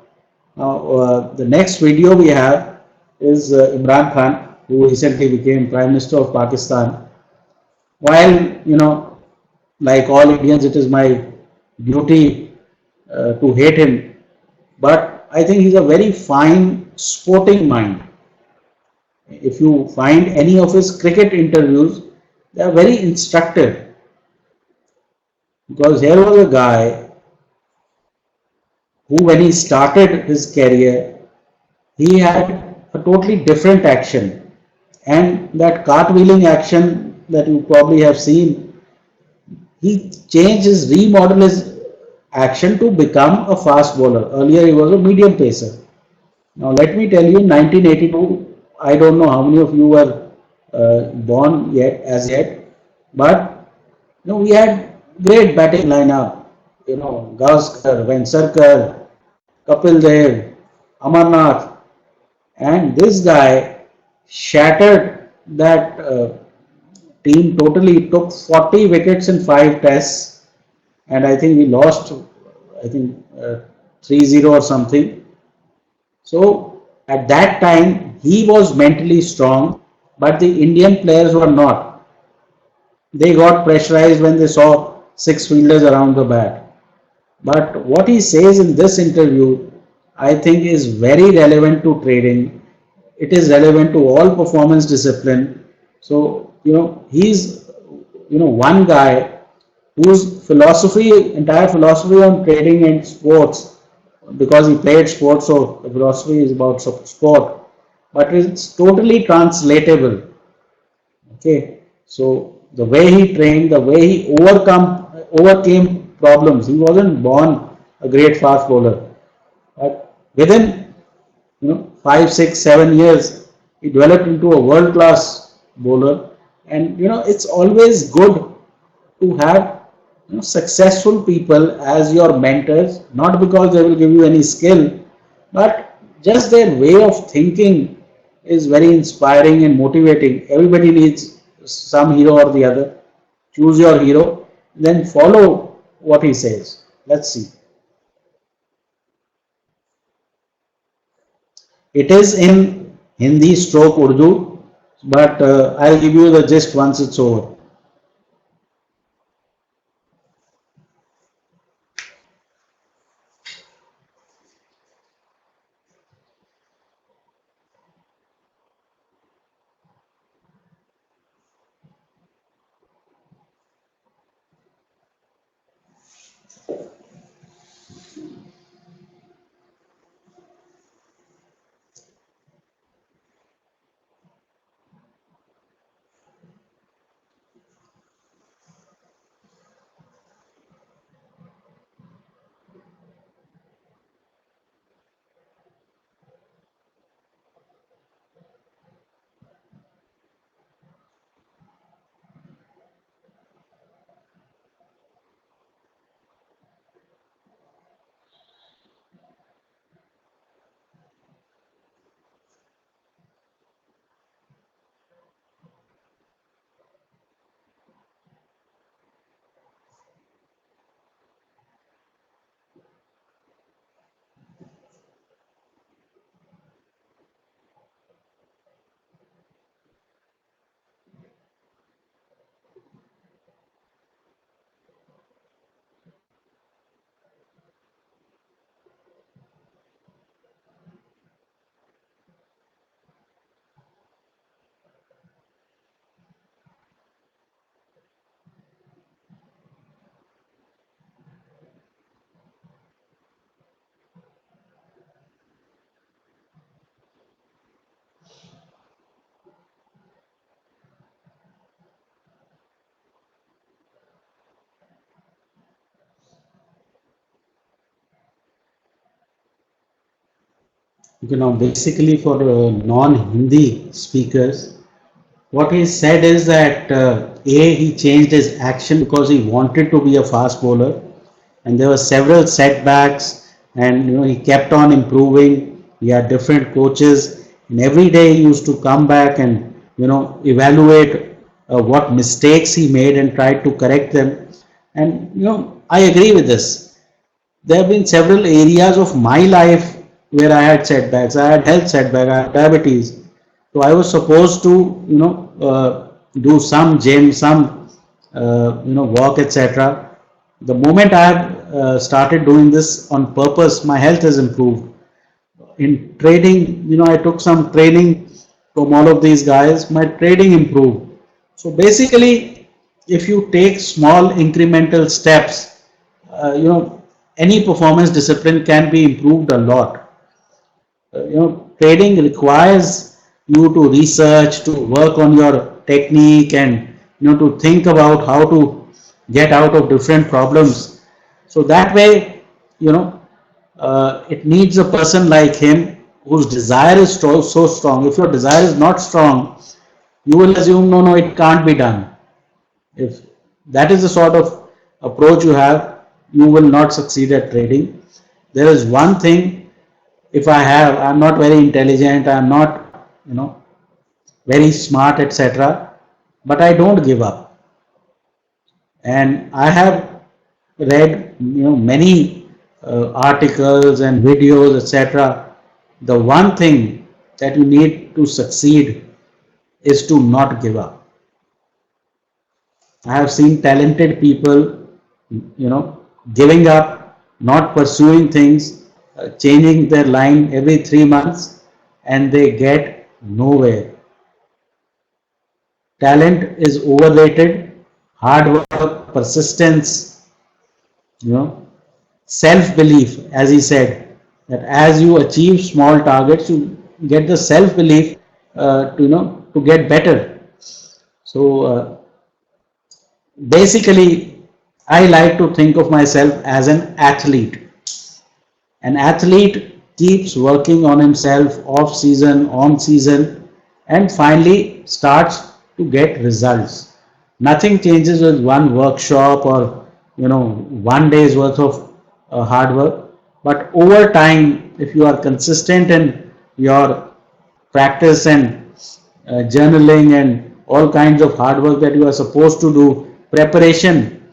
Now, the next video we have is Imran Khan, who recently became Prime Minister of Pakistan. While, like all Indians, it is my duty to hate him, but I think he's a very fine sporting mind. If you find any of his cricket interviews, they are very instructive, because here was a guy who, when he started his career, he had a totally different action, and that cartwheeling action that you probably have seen, he changed his remodel his action to become a fast bowler. Earlier he was a medium pacer. Now let me tell you, in 1982, I don't know how many of you were born yet as yet, but we had great batting lineup. Gavaskar, Vengsarkar, Kapil Dev, Amarnath, and this guy shattered that team totally. Took 40 wickets in 5 tests, and I think we lost, I think 3-0 or something. So at that time he was mentally strong, but the Indian players were not. They got pressurized when they saw six fielders around the bat. But what he says in this interview, I think, is very relevant to trading. It is relevant to all performance discipline. So, he's, one guy whose entire philosophy on trading and sports, because he played sports, so the philosophy is about sport, but it's totally translatable. Okay, so the way he trained, the way he overcame problems. He wasn't born a great fast bowler, but within 5, 6, 7 years, he developed into a world class bowler. And it's always good to have successful people as your mentors, not because they will give you any skill, but just their way of thinking is very inspiring and motivating. Everybody needs some hero or the other. Choose your hero, then follow what he says. Let's see. It is in Hindi stroke Urdu, but I'll give you the gist once it's over. Basically for non-Hindi speakers, what he said is that he changed his action because he wanted to be a fast bowler, and there were several setbacks, and he kept on improving. He had different coaches, and every day he used to come back and evaluate what mistakes he made and tried to correct them. And I agree with this. There have been several areas of my life where I had setbacks. I had health setback, I had diabetes. So I was supposed to, do some gym, some, walk, etc. The moment I have started doing this on purpose, my health has improved. In trading, I took some training from all of these guys. My trading improved. So basically, if you take small incremental steps, any performance discipline can be improved a lot. Trading requires you to research, to work on your technique, and to think about how to get out of different problems. So that way, it needs a person like him whose desire is so strong. If your desire is not strong, you will assume, no, it can't be done. If that is the sort of approach you have, you will not succeed at trading. There is one thing, if I'm not very intelligent, I'm not, very smart, etc., but I don't give up. And I have read, many articles and videos, etc. The one thing that you need to succeed is to not give up. I have seen talented people, giving up, not pursuing things, changing their line every 3 months, and they get nowhere. Talent is overrated. Hard work, persistence, self-belief, as he said, that as you achieve small targets, you get the self-belief to get better. So basically, I like to think of myself as an athlete. An athlete keeps working on himself off season, on season, and finally starts to get results. Nothing changes with one workshop or one day's worth of hard work. But over time, if you are consistent in your practice and journaling and all kinds of hard work that you are supposed to do, preparation,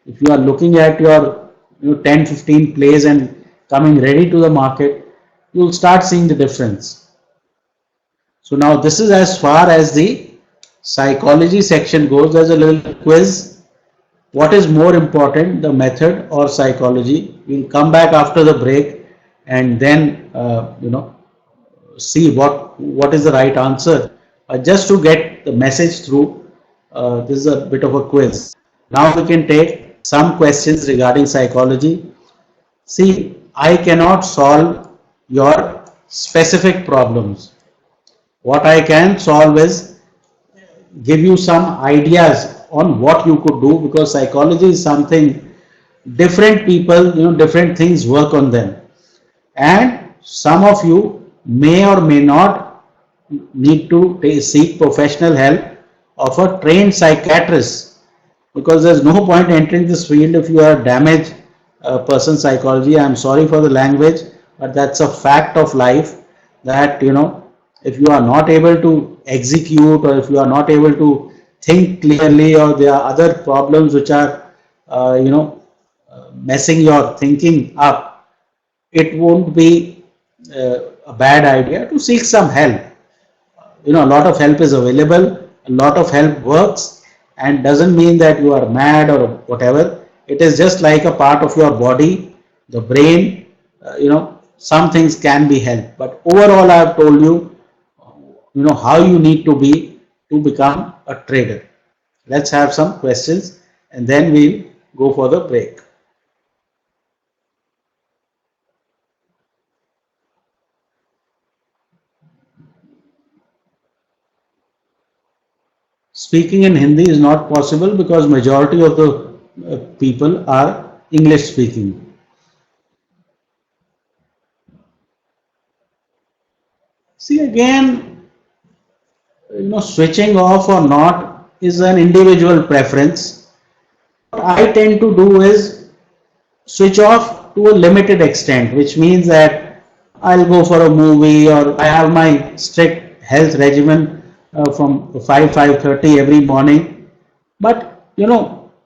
if you are looking at your 10-15 plays and coming ready to the market, you will start seeing the difference. So now this is as far as the psychology section goes. There's a little quiz. What is more important, the method or psychology? We'll come back after the break and then see what is the right answer. Just to get the message through, this is a bit of a quiz. Now we can take some questions regarding psychology. See, I cannot solve your specific problems. What I can solve is give you some ideas on what you could do, because psychology is something different people, different things work on them. And some of you may or may not need to seek professional help of a trained psychiatrist, because there's no point entering this field if you are a damaged person psychology. I'm sorry for the language, but that's a fact of life, that if you are not able to execute, or if you are not able to think clearly, or there are other problems which are messing your thinking up, it won't be a bad idea to seek some help. A lot of help is available, a lot of help works, and doesn't mean that you are mad or whatever. It is just like a part of your body, the brain. Some things can be helped, but overall I have told you, how you need to be to become a trader. Let's have some questions and then we'll go for the break. Speaking in Hindi is not possible because majority of the people are English speaking. See again, switching off or not is an individual preference. What I tend to do is switch off to a limited extent, which means that I'll go for a movie, or I have my strict health regimen from 5:30 every morning. But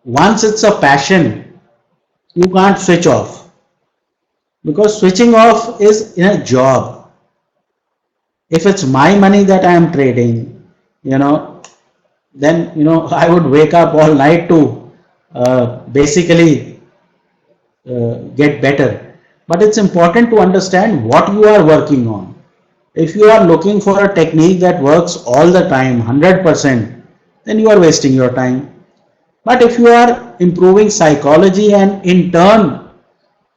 once it's a passion, you can't switch off, because switching off is in a job. If it's my money that I am trading, you know, then I would wake up all night to basically get better. But it's important to understand what you are working on. If you are looking for a technique that works all the time, 100%, then you are wasting your time. But if you are improving psychology and in turn,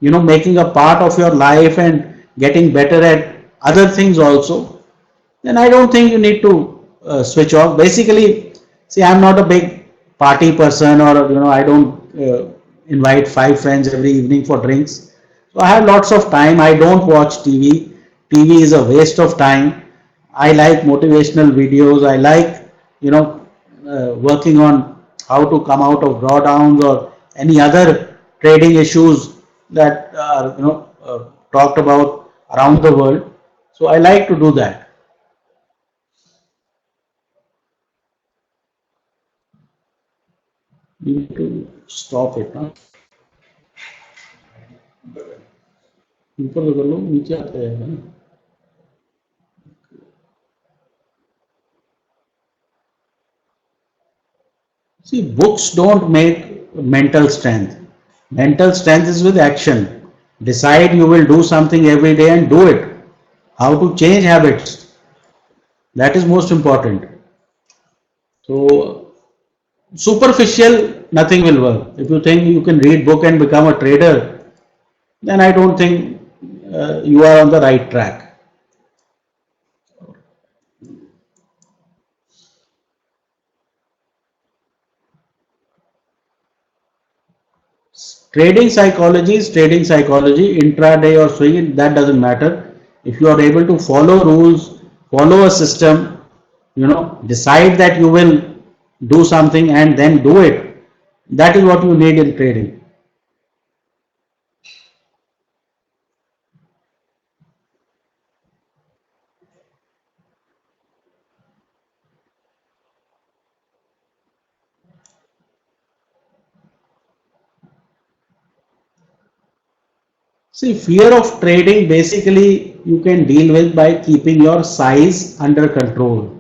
making a part of your life and getting better at other things also, then I don't think you need to switch off. Basically, see, I'm not a big party person, or I don't invite 5 friends every evening for drinks. So I have lots of time. I don't watch TV. TV is a waste of time. I like motivational videos. I like working on how to come out of drawdowns or any other trading issues that are talked about around the world. So I like to do that. You need to stop it ना. ऊपर तो कर लो, नीचे आते हैं ना. See, books don't make mental strength. Mental strength is with action. Decide you will do something every day and do it. How to change habits, that is most important. So superficial, nothing will work. If you think you can read book and become a trader, then I don't think you are on the right track. Trading psychology is trading psychology, intraday or swing, that doesn't matter. If you are able to follow rules, follow a system, decide that you will do something and then do it, that is what you need in trading. See, fear of trading basically you can deal with by keeping your size under control.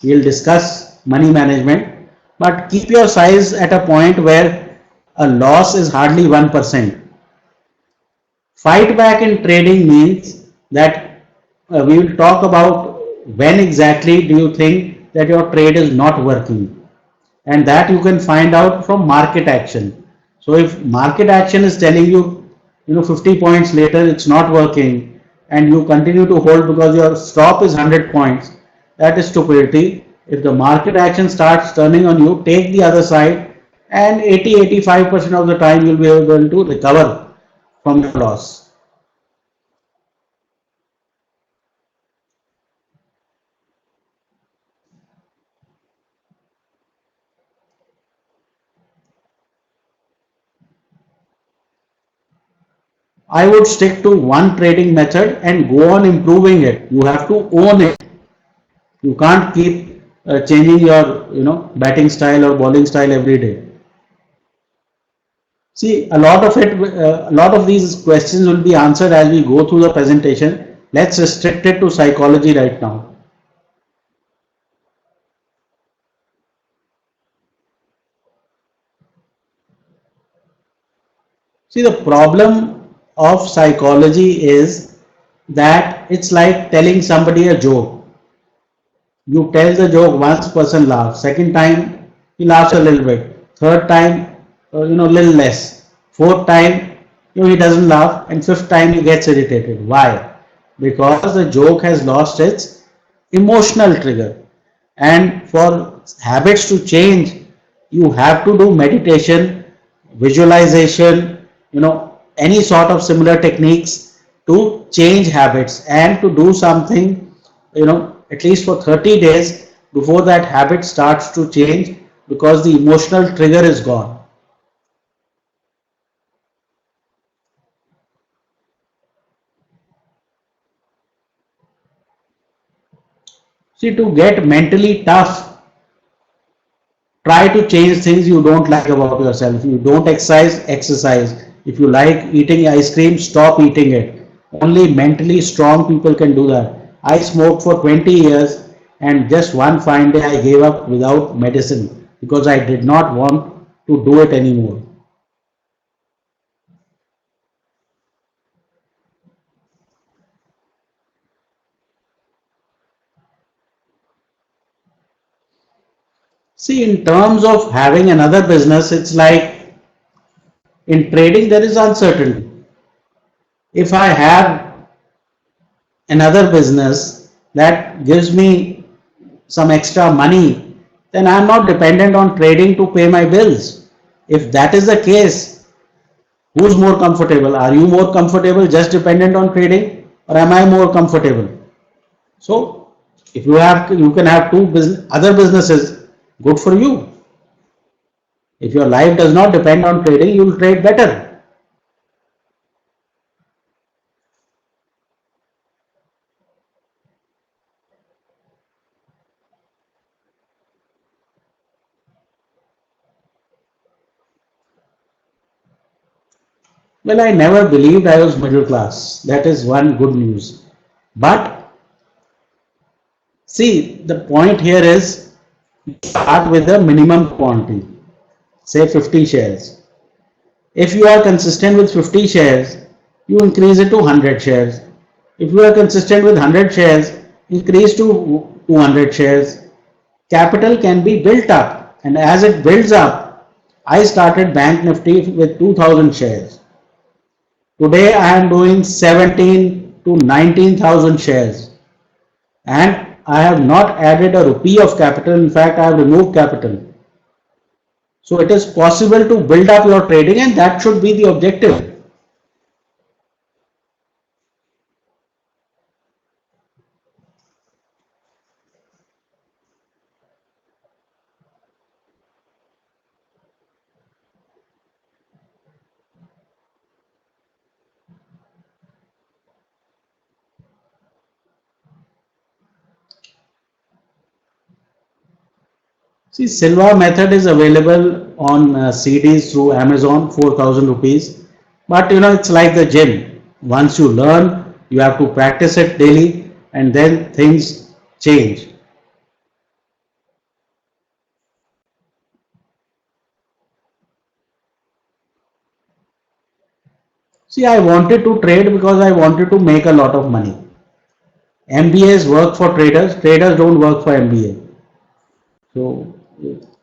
We'll discuss money management, but keep your size at a point where a loss is hardly 1%. Fight back in trading means that we will talk about when exactly do you think that your trade is not working, and that you can find out from market action. So if market action is telling you 50 points later it's not working, and you continue to hold because your stop is 100 points, that is stupidity. If the market action starts turning on you, take the other side, and 80-85% of the time you'll be able to recover from your loss. I would stick to one trading method and go on improving it. You have to own it. You can't keep changing your batting style or bowling style every day. See, a lot of these questions will be answered as we go through the presentation. Let's restrict it to psychology right now. See, the problem of psychology is that it's like telling somebody a joke. You tell the joke once, person laughs. Second time, he laughs a little bit. Third time, little less. Fourth time, he doesn't laugh. And fifth time, he gets irritated. Why? Because the joke has lost its emotional trigger. And for habits to change, you have to do meditation, visualization, any sort of similar techniques to change habits and to do something at least for 30 days before that habit starts to change, because the emotional trigger is gone. See, to get mentally tough, try to change things you don't like about yourself. If you don't exercise. If you like eating ice cream, stop eating it. Only mentally strong people can do that. I smoked for 20 years, and just one fine day I gave up without medicine because I did not want to do it anymore. See, in terms of having another business, it's like in trading there is uncertainty. If I have another business that gives me some extra money, then I'm not dependent on trading to pay my bills. If that is the case, who's more comfortable? Are you more comfortable just dependent on trading, or am I more comfortable? So, if you can have other businesses, good for you. If your life does not depend on trading, you will trade better. Well, I never believed I was middle class. That is one good news. But see, the point here is start with a minimum quantity, say 50 shares. If you are consistent with 50 shares, you increase it to 100 shares. If you are consistent with 100 shares, increase to 200 shares. Capital can be built up, and as it builds up, I started Bank Nifty with 2000 shares. Today I am doing 17 to 19,000 shares, and I have not added a rupee of capital. In fact, I have removed capital. So it is possible to build up your trading, and that should be the objective. See, Silva method is available on CDs through Amazon, 4,000 rupees. But it's like the gym. Once you learn, you have to practice it daily, and then things change. See, I wanted to trade because I wanted to make a lot of money. MBAs work for traders, traders don't work for MBA. So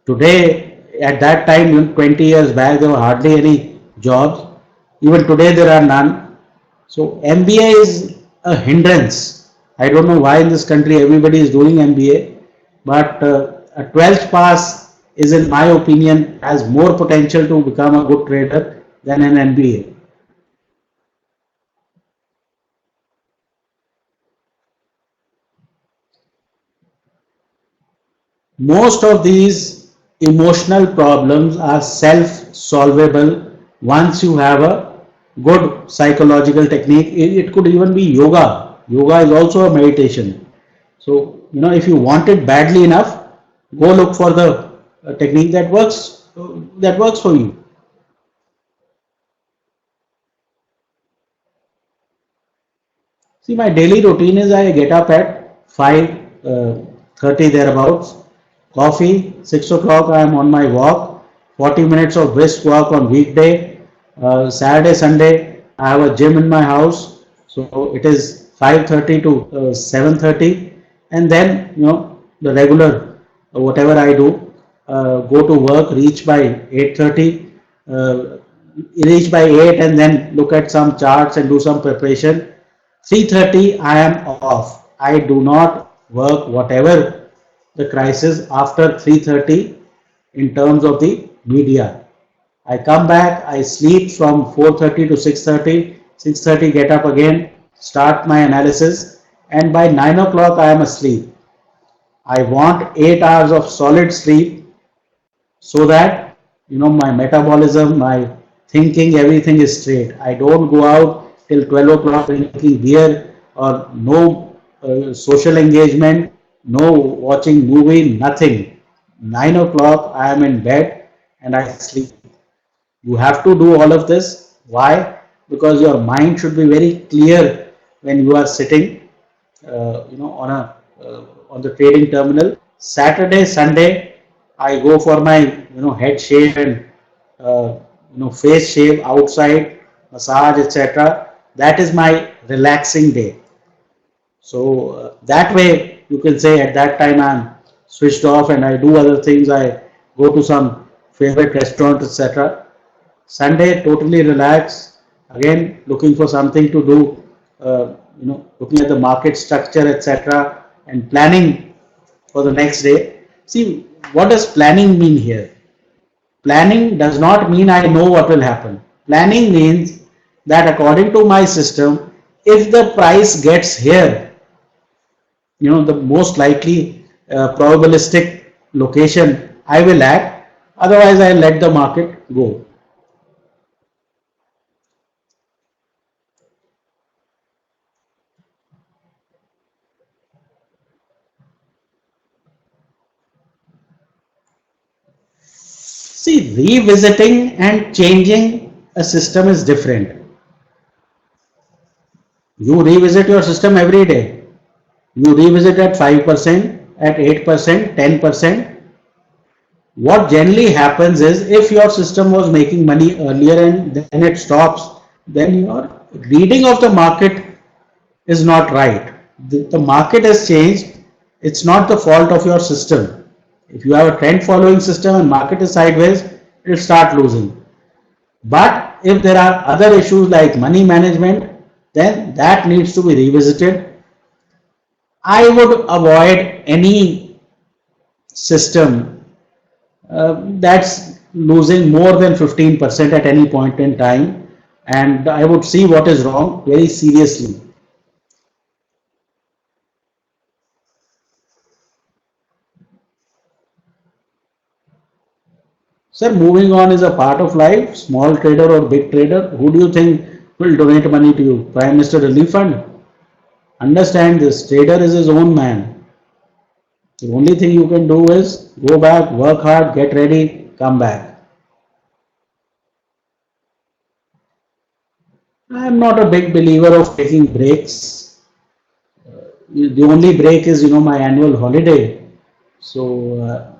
today, at that time, 20 years back, there were hardly any jobs. Even today, there are none. So MBA is a hindrance. I don't know why in this country everybody is doing MBA, but a 12th pass is, in my opinion, has more potential to become a good trader than an MBA. Most of these emotional problems are self-solvable once you have a good psychological technique. It could even be yoga. Yoga is also a meditation. So, if you want it badly enough, go look for the technique that works for you. See, my daily routine is I get up at 5:30 thereabouts. Coffee, 6 o'clock I am on my walk. 40 minutes of brisk walk on weekday. Saturday, Sunday I have a gym in my house. So it is 5:30 to 7:30, and then the regular whatever I do. Go to work, uh, reach by 8, and then look at some charts and do some preparation. 3:30 I am off. I do not work whatever the crisis after 3:30 in terms of the media. I come back, I sleep from 4:30 to 6:30. 6:30 get up again, start my analysis, and by 9 o'clock I am asleep. I want 8 hours of solid sleep so that my metabolism, my thinking, everything is straight. I don't go out till 12 o'clock drinking beer, or no social engagement, no watching movie, nothing. 9 o'clock I am in bed and I sleep. You have to do all of this. Why? Because your mind should be very clear when you are sitting, on the trading terminal. Saturday, Sunday, I go for my head shave and face shave outside, massage, etc. That is my relaxing day. So that way you can say at that time I'm switched off and I do other things. I go to some favorite restaurant, etc. Sunday totally relaxed. Again looking for something to do. Looking at the market structure, etc. and planning for the next day. See, what does planning mean here? Planning does not mean I know what will happen. Planning means that according to my system, if the price gets here, the most likely probabilistic location, I will act. Otherwise, I let the market go. See, revisiting and changing a system is different. You revisit your system every day. You revisit at 5%, at 8%, 10%. What generally happens is, if your system was making money earlier and then it stops, then your reading of the market is not right. The market has changed. It's not the fault of your system. If you have a trend following system and market is sideways, it will start losing. But if there are other issues like money management, then that needs to be revisited. I would avoid any system that's losing more than 15% at any point in time, and I would see what is wrong very seriously. Sir, moving on is a part of life. Small trader or big trader, who do you think will donate money to you? Prime Minister Relief Fund? Understand this, trader is his own man. The only thing you can do is go back, work hard, get ready, come back. I am not a big believer of taking breaks. The only break is my annual holiday. So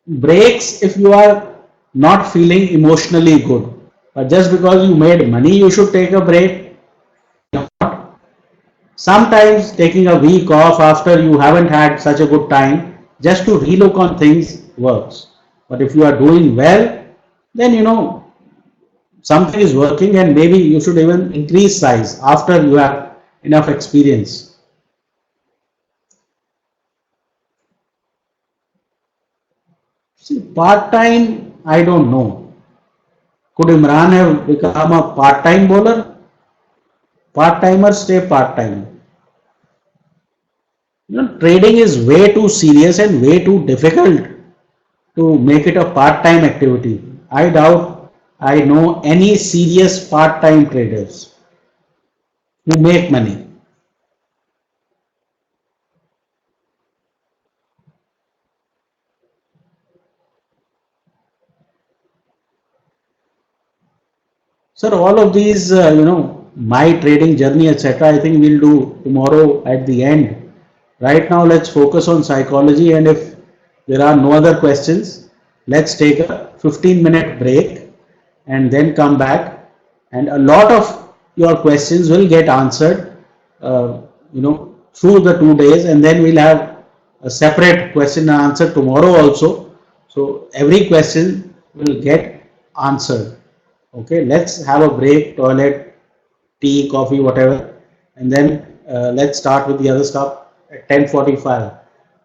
breaks if you are not feeling emotionally good. But just because you made money, you should take a break. Sometimes taking a week off after you haven't had such a good time, just to relook on things, works. But if you are doing well, then something is working, and maybe you should even increase size after you have enough experience. See, part time, I don't know. Could Imran have become a part time bowler? Part timers stay part time. Trading is way too serious and way too difficult to make it a part-time activity. I doubt I know any serious part-time traders who make money. Sir, all of these, my trading journey, etc., I think we'll do tomorrow at the end. Right now, let's focus on psychology, and if there are no other questions, let's take a 15-minute break and then come back. And a lot of your questions will get answered, through the 2 days, and then we'll have a separate question and answer tomorrow also. So every question will get answered. Okay, let's have a break, toilet, tea, coffee, whatever, and then let's start with the other stuff at 10:45.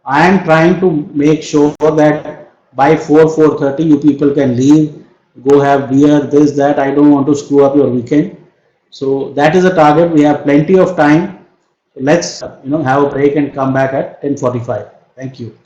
I am trying to make sure that by 4:30 you people can leave, go have beer, this, that. I don't want to screw up your weekend. So that is a target. We have plenty of time. So let's have a break and come back at 10:45. Thank you.